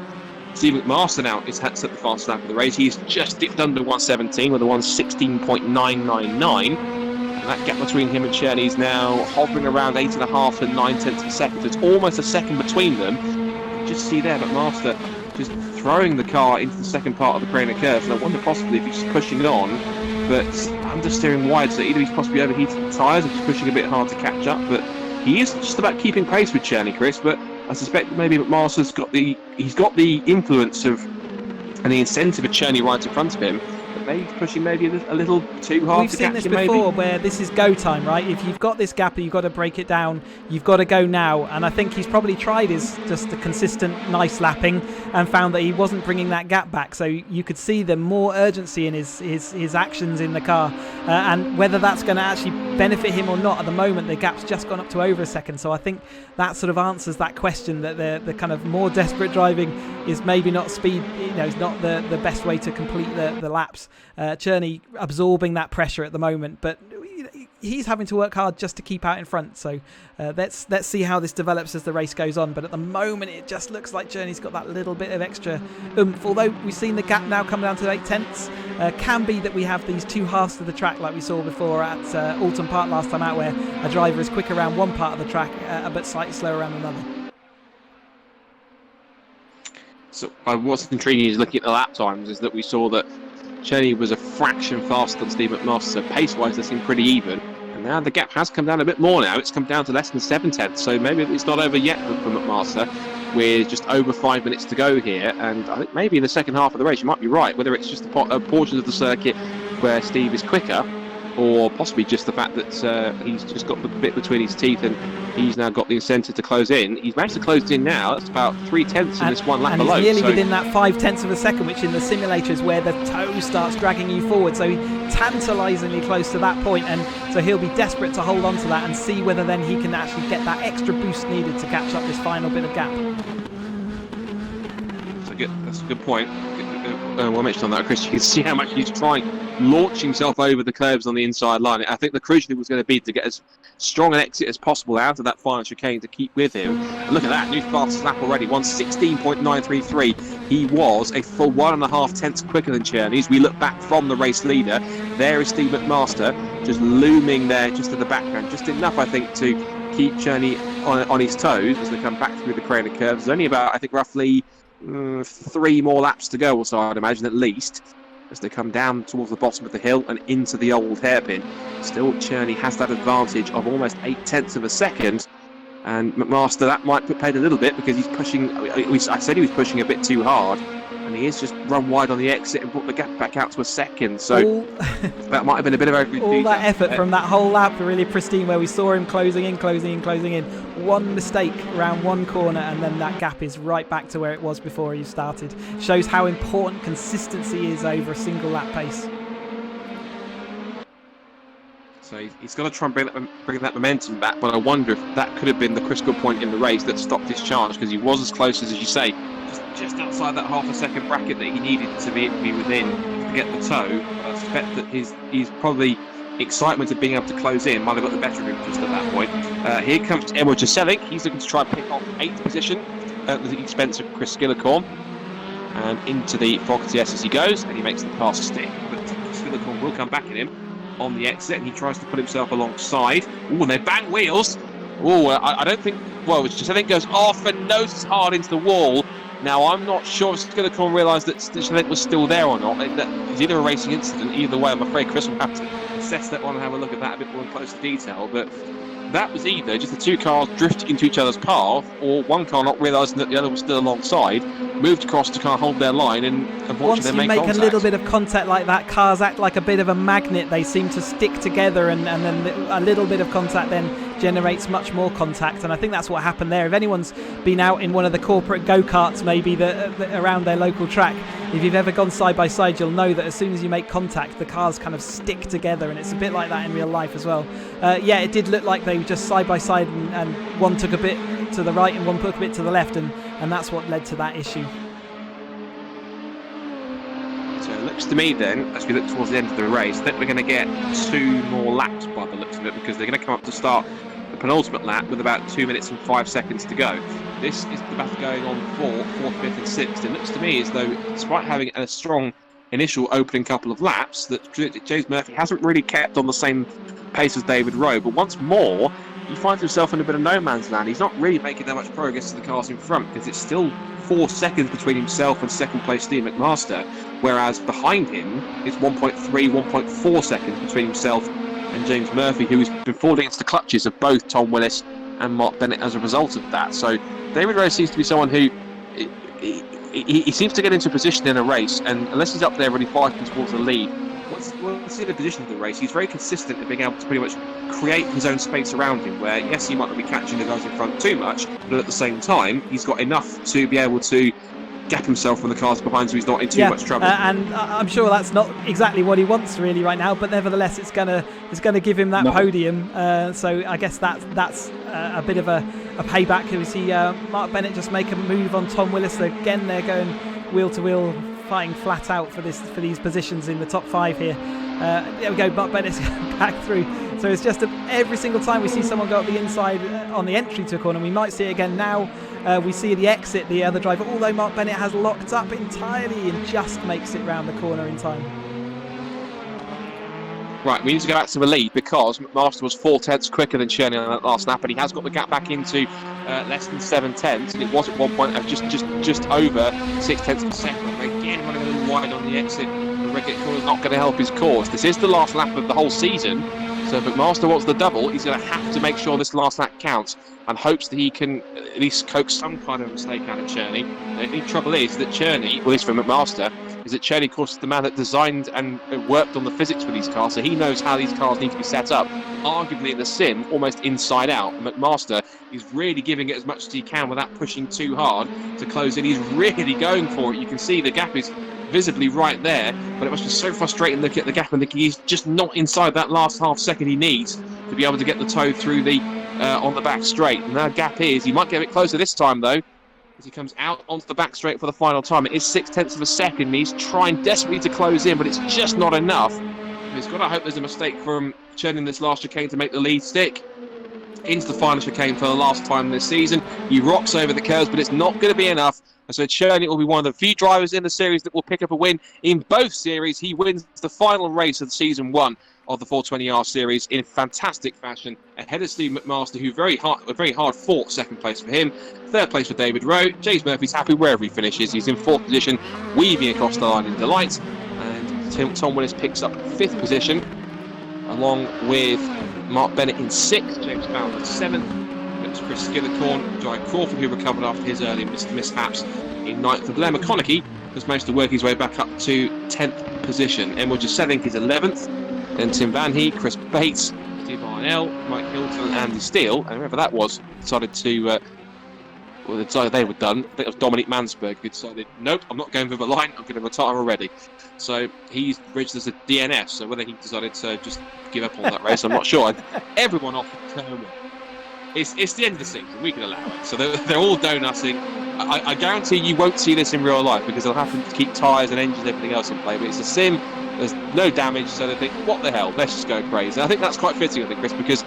Speaker 1: Steve McMaster now is set the fastest lap of the race. He's just dipped under 117 with a 116.999. And that gap between him and Cherney is now hovering around 8.5 to 9/10 of a second. So it's almost a second between them. Just see there, McMaster just throwing the car into the second part of the Craner curve. And I wonder possibly if he's just pushing it on, but understeering wide. So either he's possibly overheated the tyres or just pushing a bit hard to catch up. But he is just about keeping pace with Cherney, Chris, but I suspect maybe McMaster's got the influence of and the incentive of Cherney right in front of him, but maybe he's pushing maybe a little too hard to catch him. We've seen this before,
Speaker 2: where this is go time, right? If you've got this gap and you've got to break it down, you've got to go now. And I think he's probably tried just a consistent, nice lapping and found that he wasn't bringing that gap back. So you could see the more urgency in his actions in the car, and whether that's going to actually benefit him or not. At the moment, the gap's just gone up to over a second. So I think that sort of answers that question, that the kind of more desperate driving is maybe not speed, is not the best way to complete the laps. Cherney absorbing that pressure at the moment, but he's having to work hard just to keep out in front. So let's see how this develops as the race goes on. But at the moment, it just looks like Cherney's got that little bit of extra oomph. Although we've seen the gap now come down to 8/10. Can be that we have these two halves of the track like we saw before at Alton Park last time out, where a driver is quick around one part of the track but slightly slower around another.
Speaker 1: So what's intriguing is looking at the lap times is that we saw that Cherney was a fraction faster than Steve McMaster, so pace-wise they seem pretty even. And now the gap has come down a bit more now. It's come down to less than 7/10, so maybe it's not over yet for McMaster, with just over 5 minutes to go here. And I think maybe in the second half of the race, you might be right, whether it's just portions of the circuit where Steve is quicker, or possibly just the fact that he's just got the bit between his teeth and he's now got the incentive to close in. He's managed to close in now. That's about 3/10 in this one lap alone.
Speaker 2: And he's nearly within that 5/10 of a second, which in the simulator is where the toe starts dragging you forward. So tantalisingly close to that point, and so he'll be desperate to hold on to that and see whether then he can actually get that extra boost needed to catch up this final bit of gap.
Speaker 1: That's a good point. Well mentioned on that, Chris. You can see how much he's trying launch himself over the curves on the inside line. I think the crucial thing was going to be to get as strong an exit as possible out of that final chicane to keep with him. And look at that, new fastest lap already, 1:16.933. He was a full 1.5 tenths quicker than Cherney. As we look back from the race leader, there is Steve McMaster just looming there just in the background, just enough I think to keep Cherney on his toes as they come back through the Craner curves. There's only about, I think, roughly 3 more laps to go, or so I'd imagine at least, as they come down towards the bottom of the hill and into the old hairpin. Still, Cherney has that advantage of almost 8/10 of a second, And McMaster, that might put paid a little bit because he's pushing. I said he was pushing a bit too hard, and he is just run wide on the exit and brought the gap back out to a second. So that might have been a bit of overreach.
Speaker 2: All that effort from that whole lap, really pristine, where we saw him closing in. One mistake around one corner, and then that gap is right back to where it was before he started. Shows how important consistency is over a single lap pace.
Speaker 1: So he's got to try and bring that momentum back, but I wonder if that could have been the critical point in the race that stopped his charge, because he was as close as you say, just outside that half a second bracket that he needed to be within to get the toe. I suspect that his probably excitement of being able to close in might have got the better of him just at that point. Here comes Emil Jaselic. He's looking to try and pick off 8th position at the expense of Chris Skillicorn, and into the Fogarty S as he goes, and he makes the pass stick, but Skillicorn will come back at him on the exit, and he tries to put himself alongside. Oh, and they bang wheels. Oh, I don't think. Well, Jaselic goes off and noses hard into the wall. Now, I'm not sure if Skillicorn realised that Jaselic was still there or not. It's either a racing incident. Either way, I'm afraid Chris will have to assess that one and have a look at that a bit more in closer detail. But that was either just the two cars drifting into each other's path, or one car not realising that the other was still alongside, moved across to kind of hold their line, and
Speaker 2: once you make a little bit of contact like that, cars act like a bit of a magnet. They seem to stick together, and then a little bit of contact then generates much more contact, and I think that's what happened there. If anyone's been out in one of the corporate go-karts maybe around their local track, if you've ever gone side by side, you'll know that as soon as you make contact, the cars kind of stick together, and it's a bit like that in real life as well. Yeah, it did look like they were just side by side, and one took a bit to the right and one took a bit to the left, and that's what led to that issue.
Speaker 1: So it looks to me then, as we look towards the end of the race, that we're going to get 2 more laps by the looks of it, because they're going to come up to start the penultimate lap with about 2 minutes and 5 seconds to go. This is the battle going on for 4th, 5th and 6th. It looks to me as though, despite having a strong initial opening couple of laps, that James Murphy hasn't really kept on the same pace as David Rowe, but once more he finds himself in a bit of no man's land. He's not really making that much progress to the cars in front, because it's still 4 seconds between himself and second place Steve McMaster, whereas behind him it's 1.3, 1.4 seconds between himself and James Murphy, who has been falling into the clutches of both Tom Willis and Mark Bennett as a result of that. So David Rowe seems to be someone who he seems to get into a position in a race, and unless he's up there really fighting towards the lead, what's the position of the race? He's very consistent in being able to pretty much create his own space around him, where yes, he might not be catching the guys in front too much, but at the same time he's got enough to be able to gap himself from the cars behind, so he's not in too much trouble.
Speaker 2: And I'm sure that's not exactly what he wants really right now, but nevertheless it's gonna give him that podium. So I guess that's a bit of a payback. We see Mark Bennett just make a move on Tom Willis. Again, they're going wheel to wheel, fighting flat out for these positions in the top 5 here. There we go, Mark Bennett's back through. So it's just every single time we see someone go up the inside on the entry to a corner. We might see it again now. We see the exit, the other driver, although Mark Bennett has locked up entirely and just makes it round the corner in time.
Speaker 1: Right, we need to go back to the lead, because McMaster was 4 tenths quicker than Cherney on that last lap, and he has got the gap back into less than 7 tenths, and it was at one point just over 6 tenths per second. Again, running a little wide on the exit. The red corner is not going to help his cause. This is the last lap of the whole season, so if McMaster wants the double, he's going to have to make sure this last lap counts, and hopes that he can at least coax some kind of mistake out of Cherney. The only trouble is that Cherney, well, at least for McMaster, is that Cherney, of course, is the man that designed and worked on the physics for these cars, so he knows how these cars need to be set up, arguably in the sim, almost inside out. McMaster is really giving it as much as he can without pushing too hard to close in. He's really going for it. You can see the gap is visibly right there, but it must be so frustrating looking at the gap and thinking he's just not inside that last half second he needs to be able to get the toe through the on the back straight. And that gap is, he might get a bit closer this time though, as he comes out onto the back straight for the final time. It is 6 tenths of a second. He's trying desperately to close in, but it's just not enough. And he's got to hope there's a mistake from turning this last chicane to make the lead stick. Into the final chicane for the last time this season. He rocks over the curves, but it's not going to be enough. And so Cherney will be one of the few drivers in the series that will pick up a win in both series. He wins the final race of season 1 of the 420R series in fantastic fashion, ahead of Steve McMaster, who very hard fought second place for him. Third place for David Rowe. James Murphy's happy wherever he finishes. He's in 4th position, weaving across the line in delight. And Tom Willis picks up 5th position, along with Mark Bennett in 6th, James Fowler 7th, 11th, Chris Skillicorn. Dwight Crawford, who recovered after his early mishaps in 9th. And Blair McConaughey has managed to work his way back up to 10th position. Emil Jaselink is 11th. Then Tim Van Heek, Chris Bates, Steve Arnell, Mike Hilton, Andy Steele. And whoever that was decided to... they decided they were done. I think it was Dominic Mansberg who decided, nope, I'm not going for the line, I'm going to retire already. So he's registered as a DNF, so whether he decided to just give up on that race, I'm not sure. Everyone off the turn. It's the end of the season, we can allow it. So they're all donutting. I guarantee you won't see this in real life because they'll have to keep tyres and engines and everything else in play, but it's a sim, there's no damage, so they think, what the hell, let's just go crazy. And I think that's quite fitting, I think, Chris, because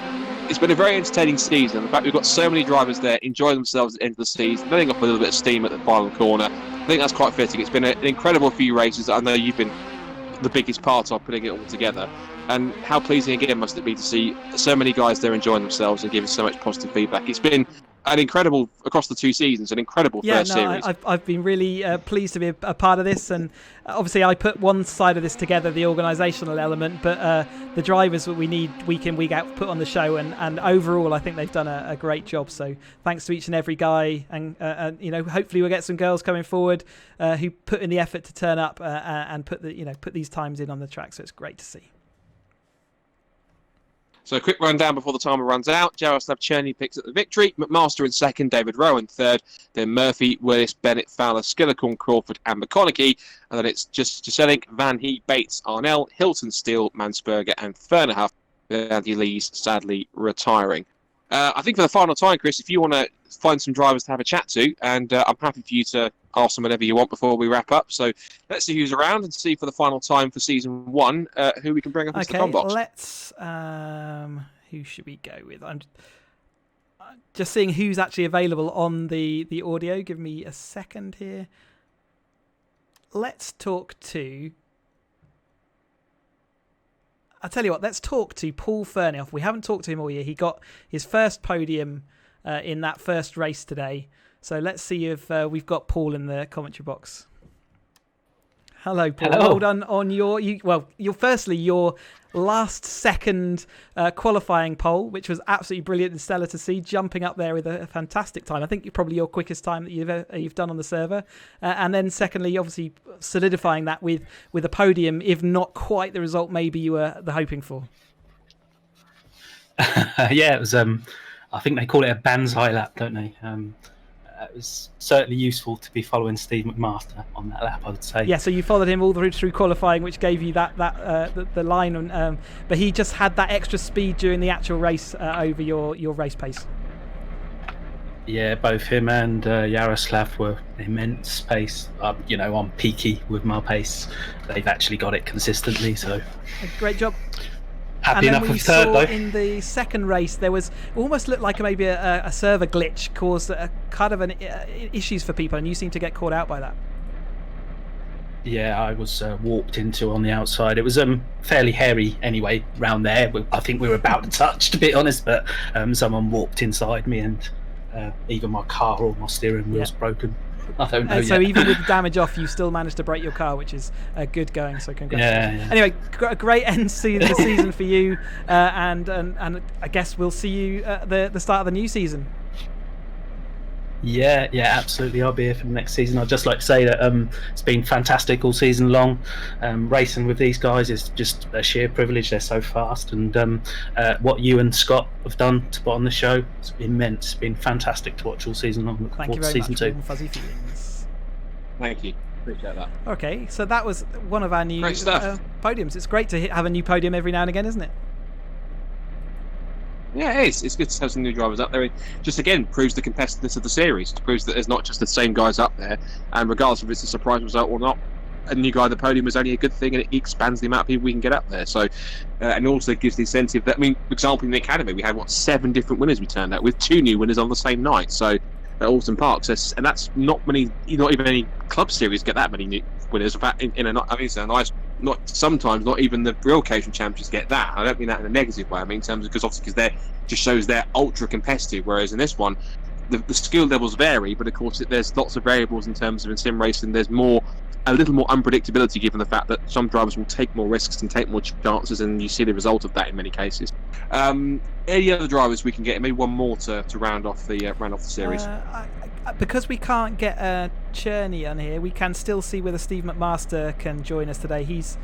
Speaker 1: it's been a very entertaining season. The fact we've got so many drivers there enjoying themselves at the end of the season, letting off a little bit of steam at the final corner. I think that's quite fitting. It's been an incredible few races that I know you've been the biggest part of putting it all together. And how pleasing again must it be to see so many guys there enjoying themselves and giving so much positive feedback. It's been an incredible, across the 2 seasons, an incredible first series.
Speaker 2: I've been really pleased to be a part of this, and obviously I put one side of this together, the organisational element, but the drivers that we need week in, week out put on the show, and overall I think they've done a great job. So thanks to each and every guy, and hopefully we'll get some girls coming forward who put in the effort to turn up and put these times in on the track. So it's great to see.
Speaker 1: So a quick rundown before the timer runs out. Jaroslav Cherny picks up the victory. McMaster in second, David Rowan third. Then Murphy, Willis, Bennett, Fowler, Skillicorn, Crawford and McConaughey. And then it's just Jaselink, Van Heek, Bates, Arnell, Hilton, Steele, Mansberger and Fernerhuff. Andy Lee's sadly retiring. I think for the final time, Chris, if you want to find some drivers to have a chat to, and I'm happy for you to ask them whatever you want before we wrap up. So let's see who's around and see for the final time for season 1 who we can bring up into the combox.
Speaker 2: Let's. Who should we go with? I'm just seeing who's actually available on the audio. Give me a second here. Let's talk to. I'll tell you what, let's talk to Paul Fernerhuff. We haven't talked to him all year. He got his first podium in that first race today. So let's see if we've got Paul in the commentary box. Hello, Paul.
Speaker 3: Hello.
Speaker 2: Well done on your last second qualifying pole, which was absolutely brilliant and stellar to see, jumping up there with a fantastic time. I think probably your quickest time that you've done on the server. And then secondly, obviously solidifying that with a podium, if not quite the result maybe you were hoping for.
Speaker 3: Yeah, it was. I think they call it a banzai lap, don't they? It was certainly useful to be following Steve McMaster on that lap, I would say.
Speaker 2: Yeah, so you followed him all through qualifying, which gave you the line. But he just had that extra speed during the actual race over your race pace.
Speaker 3: Yeah, both him and Yaroslav were immense pace. I'm peaky with my pace. They've actually got it consistently, so...
Speaker 2: Great job.
Speaker 3: Happy enough with third, though.
Speaker 2: In the second race, there was almost looked like maybe a server glitch caused kind of issues for people, and you seem to get caught out by that.
Speaker 3: Yeah, I was warped into on the outside. It was fairly hairy anyway round there. I think we were about to touch, to be honest, but someone warped inside me, and either my car or my steering wheel's broken. I don't know.
Speaker 2: So even with the damage off, you still managed to break your car, which is good going. So congratulations. Yeah. Anyway, a great end to the season for you, and I guess we'll see you at the start of the new season.
Speaker 3: Yeah, absolutely. I'll be here for the next season. I'd just like to say that it's been fantastic all season long. Racing with these guys is just a sheer privilege. They're so fast, and what you and Scott have done to put on the show is immense. It's been fantastic to watch all season long.
Speaker 2: Thank you very much.
Speaker 3: 2.
Speaker 2: Fuzzy feelings.
Speaker 1: Thank you. Appreciate that.
Speaker 2: Okay, so that was one of our new podiums. It's great to have a new podium every now and again, isn't it?
Speaker 1: Yeah, it is. It's good to have some new drivers up there. It just again proves the competitiveness of the series. It proves that there's not just the same guys up there, and regardless if it's a surprise result or not, a new guy at the podium is only a good thing, and it expands the amount of people we can get up there. So, and also gives the incentive that, for example, in the academy we had 7 different winners we turned out with 2 new winners on the same night. So at Alton Park, and that's not even any club series get that many new winners. In fact, it's a nice. Sometimes not even the real Caterham champions get that. I don't mean that in a negative way. I mean in terms of because they just shows they're ultra competitive. Whereas in this one, the skill levels vary, but of course there's lots of variables in terms of in sim racing. There's more a little more unpredictability, given the fact that some drivers will take more risks and take more chances, and you see the result of that in many cases. Any other drivers we can get? Maybe one more to round off the series.
Speaker 2: Because we can't get Cherney on here, we can still see whether Steve McMaster can join us today. He's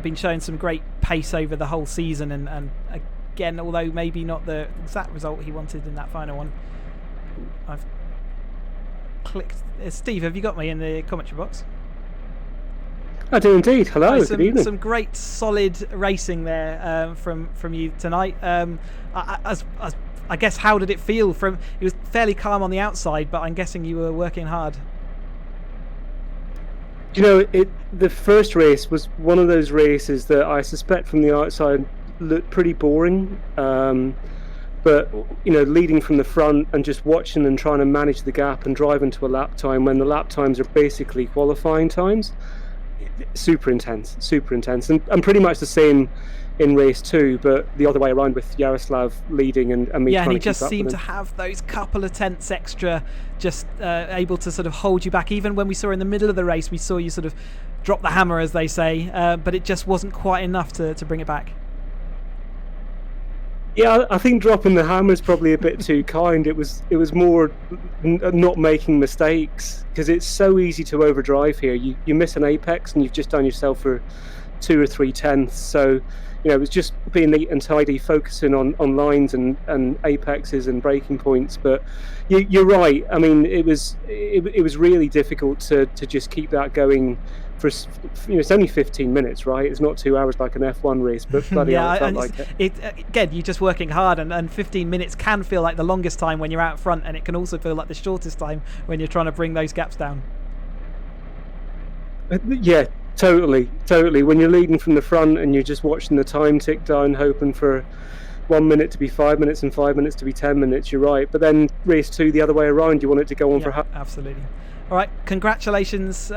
Speaker 2: been showing some great pace over the whole season, and again, although maybe not the exact result he wanted in that final one. I've clicked. Steve, have you got me in the commentary box?
Speaker 4: I do indeed. Hello, good evening.
Speaker 2: Some great solid racing there from you tonight. I guess, how did it feel? It was fairly calm on the outside, but I'm guessing you were working hard.
Speaker 4: You know, the first race was one of those races that I suspect from the outside looked pretty boring. But, you know, leading from the front and just watching and trying to manage the gap and driving to a lap time when the lap times are basically qualifying times, super intense, and pretty much the same in race 2, but the other way around with Yaroslav leading and me trying to keep up with him. Yeah, and he just
Speaker 2: seemed to have those couple of tenths extra, just able to sort of hold you back. Even when we saw in the middle of the race, we saw you sort of drop the hammer, as they say, but it just wasn't quite enough to bring it back.
Speaker 4: Yeah, I think dropping the hammer is probably a bit too kind. It was more not making mistakes, because it's so easy to overdrive here. You miss an apex and you've just done yourself for 2 or 3 tenths. So, you know, it was just being neat and tidy, focusing on lines and apexes and braking points. But you're right. I mean, it was really difficult to just keep that going. For, you know, it's only 15 minutes, right? It's not 2 hours like an F1 race, but bloody hell, it felt like it.
Speaker 2: Again, you're just working hard, and 15 minutes can feel like the longest time when you're out front, and it can also feel like the shortest time when you're trying to bring those gaps down.
Speaker 4: Yeah, totally. When you're leading from the front and you're just watching the time tick down, hoping for 1 minute to be 5 minutes and 5 minutes to be 10 minutes, you're right. But then race 2 the other way around, you want it to go on for half.
Speaker 2: Absolutely. All right, congratulations.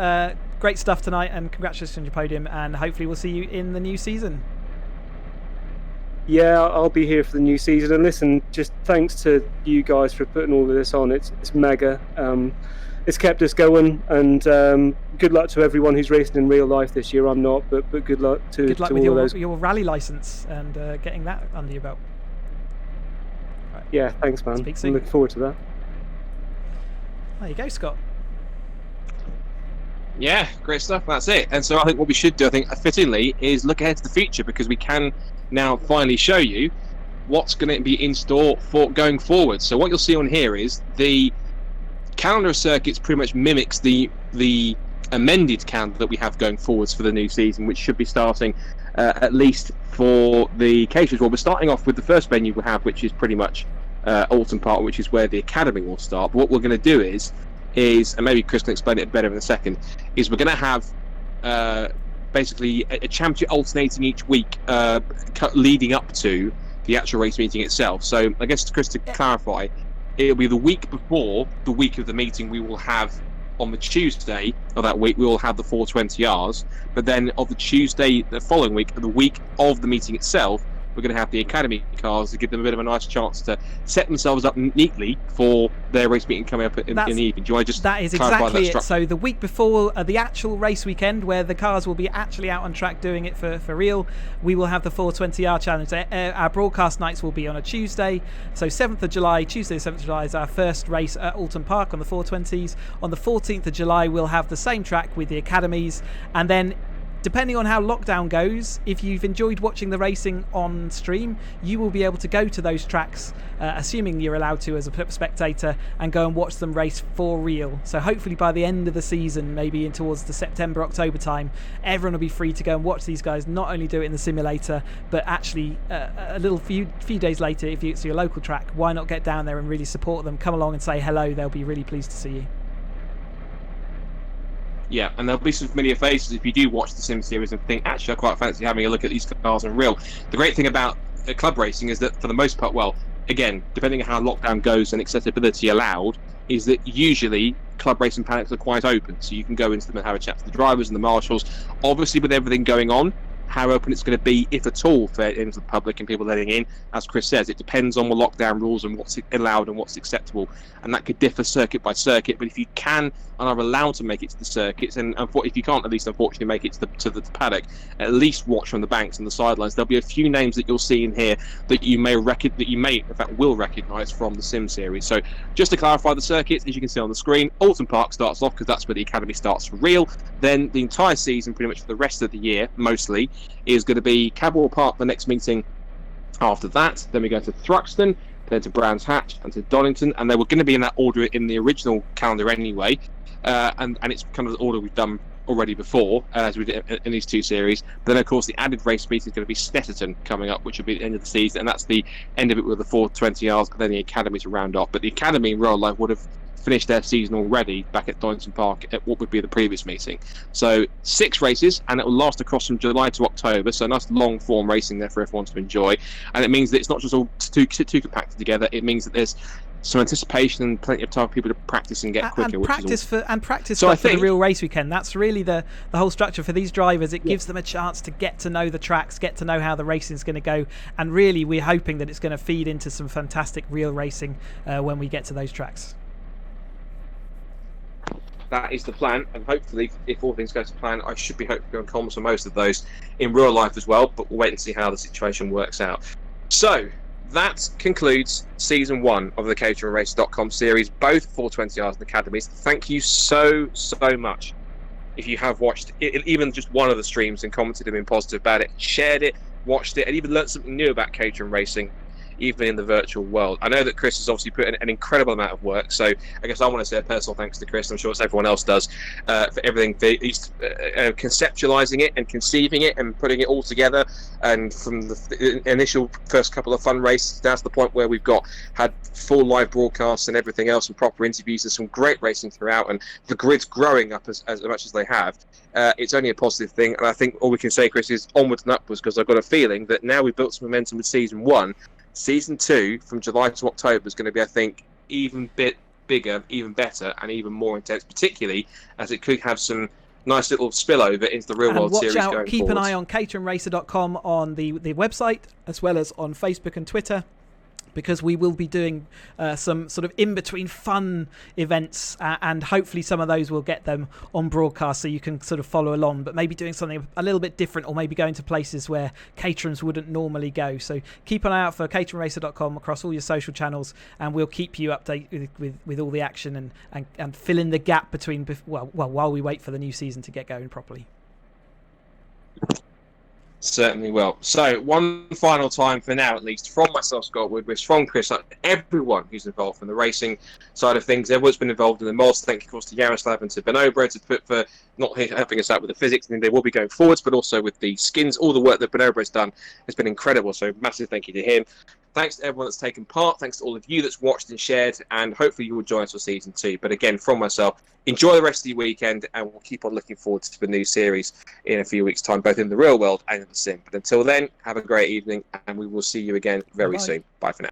Speaker 2: Great stuff tonight, and congratulations on your podium, and hopefully we'll see you in the new season.
Speaker 4: Yeah, I'll be here for the new season. And listen, just thanks to you guys for putting all of this on. It's mega. It's kept us going, and good luck to everyone who's racing in real life this year. I'm not, but good luck to
Speaker 2: with
Speaker 4: all of those.
Speaker 2: Your rally license and getting that under your belt.
Speaker 4: Right. Yeah, thanks, man.
Speaker 2: Speak soon.
Speaker 4: I'm looking forward to that.
Speaker 2: There you go, Scott.
Speaker 1: Yeah, great stuff. That's it. And so I think what we should do, I think fittingly, is look ahead to the future, because we can now finally show you what's going to be in store for going forward. So what you'll see on here is the calendar of circuits pretty much mimics the amended calendar that we have going forwards for the new season, which should be starting at least for the cases. Well, we're starting off with the first venue we have, which is pretty much Alton Park, which is where the academy will start. But what we're going to do is, and maybe Chris can explain it better in a second, is we're going to have basically a championship alternating each week leading up to the actual race meeting itself. So I guess, Chris, to clarify, it'll be the week before the week of the meeting. We will have on the Tuesday of that week, we will have the 420Rs, but then of the Tuesday the following week, the week of the meeting itself, we're going to have the academy cars to give them a bit of a nice chance to set themselves up neatly for their race meeting coming up in the evening. Do you want to just
Speaker 2: that is exactly it. So the week before the actual race weekend, where the cars will be actually out on track doing it for real, we will have the 420R challenge. Our broadcast nights will be on a Tuesday. So 7th of July, Tuesday the 7th of July is our first race at Alton Park on the 420s. On the 14th of July, we'll have the same track with the academies, and then depending on how lockdown goes, if you've enjoyed watching the racing on stream, you will be able to go to those tracks, assuming you're allowed to as a spectator, and go and watch them race for real. So hopefully by the end of the season, maybe in towards the September, October time, everyone will be free to go and watch these guys not only do it in the simulator, but actually a little few days later, if it's your local track, why not get down there and really support them, come along and say hello. They'll be really pleased to see you.
Speaker 1: Yeah, and there'll be some familiar faces if you do watch the Sim series and think, actually, I quite fancy having a look at these cars in real. The great thing about club racing is that, for the most part, well, again, depending on how lockdown goes and accessibility allowed, is that usually club racing paddocks are quite open, so you can go into them and have a chat to the drivers and the marshals. Obviously, with everything going on, how open it's going to be, if at all, for into the public and people letting in. As Chris says, it depends on the lockdown rules and what's allowed and what's acceptable, and that could differ circuit by circuit. But if you can and are allowed to make it to the circuits, and if you can't, at least unfortunately make it to the paddock, at least watch from the banks and the sidelines. There'll be a few names that you'll see in here that you may in fact will recognise from the Sim series. So just to clarify the circuits, as you can see on the screen, Alton Park starts off because that's where the academy starts for real. Then the entire season, pretty much for the rest of the year, mostly, is going to be Cadwell Park, the next meeting after that. Then we go to Thruxton, then to Brands Hatch, and to Donington, and they were going to be in that order in the original calendar anyway, and it's kind of the order we've done already before, as we did in these two series. Then of course the added race meeting is going to be Spectators coming up, which will be the end of the season, and that's the end of it with the 420Rs, and then the academy to round off. But the academy in real life would have finished their season already back at Donington Park at what would be the previous meeting. So 6 races, and it will last across from July to October, so nice long form racing there for everyone to enjoy. And it means that it's not just all too compacted together, it means that there's some anticipation and plenty of time for people to practice and get quicker.
Speaker 2: And practice
Speaker 1: for
Speaker 2: the real race weekend. That's really the whole structure for these drivers. It gives them a chance to get to know the tracks, get to know how the racing is going to go, and really we're hoping that it's going to feed into some fantastic real racing when we get to those tracks.
Speaker 1: That is the plan, and hopefully, if all things go to plan, I should be hoping to comms for most of those in real life as well, but we'll wait and see how the situation works out. So, that concludes Season 1 of the caterhamracer.com series, both 420Rs and Academies. Thank you so much. If you have watched even just one of the streams and commented and been positive about it, shared it, watched it, and even learnt something new about Caterham racing, even in the virtual world. I know that Chris has obviously put in an incredible amount of work, so I guess I want to say a personal thanks to Chris. I'm sure it's everyone else does, for everything. He's conceptualising it and conceiving it and putting it all together, and from the initial first couple of fun races down to the point where we've had full live broadcasts and everything else and proper interviews and some great racing throughout, and the grid's growing up as much as they have. It's only a positive thing, and I think all we can say, Chris, is onwards and upwards, because I've got a feeling that now we've built some momentum with Season 1, Season 2 from July to October is going to be, I think, even bit bigger, even better, and even more intense, particularly as it could have some nice little spillover into the real world series going forward.
Speaker 2: Keep an eye on caterhamracer.com on the website, as well as on Facebook and Twitter, because we will be doing some sort of in-between fun events, and hopefully some of those will get them on broadcast so you can sort of follow along, but maybe doing something a little bit different, or maybe going to places where Caterhams wouldn't normally go. So keep an eye out for caterhamracer.com across all your social channels, and we'll keep you updated with all the action and fill in the gap between, while we wait for the new season to get going properly.
Speaker 1: Certainly will. So, one final time for now, at least, from myself, Scott Woodwiss, from Chris, everyone who's involved in the racing side of things, everyone's been involved in the mods. Thank you, of course, to Yaroslav and to Benobro for not helping us out with the physics, and they will be going forwards, but also with the skins. All the work that Benobro's done has been incredible, so massive thank you to him. Thanks to everyone that's taken part. Thanks to all of you that's watched and shared, and hopefully you will join us for Season 2. But again, from myself, enjoy the rest of your weekend, and we'll keep on looking forward to the new series in a few weeks' time, both in the real world and in the sim. But until then, have a great evening, and we will see you again very soon. Bye for now.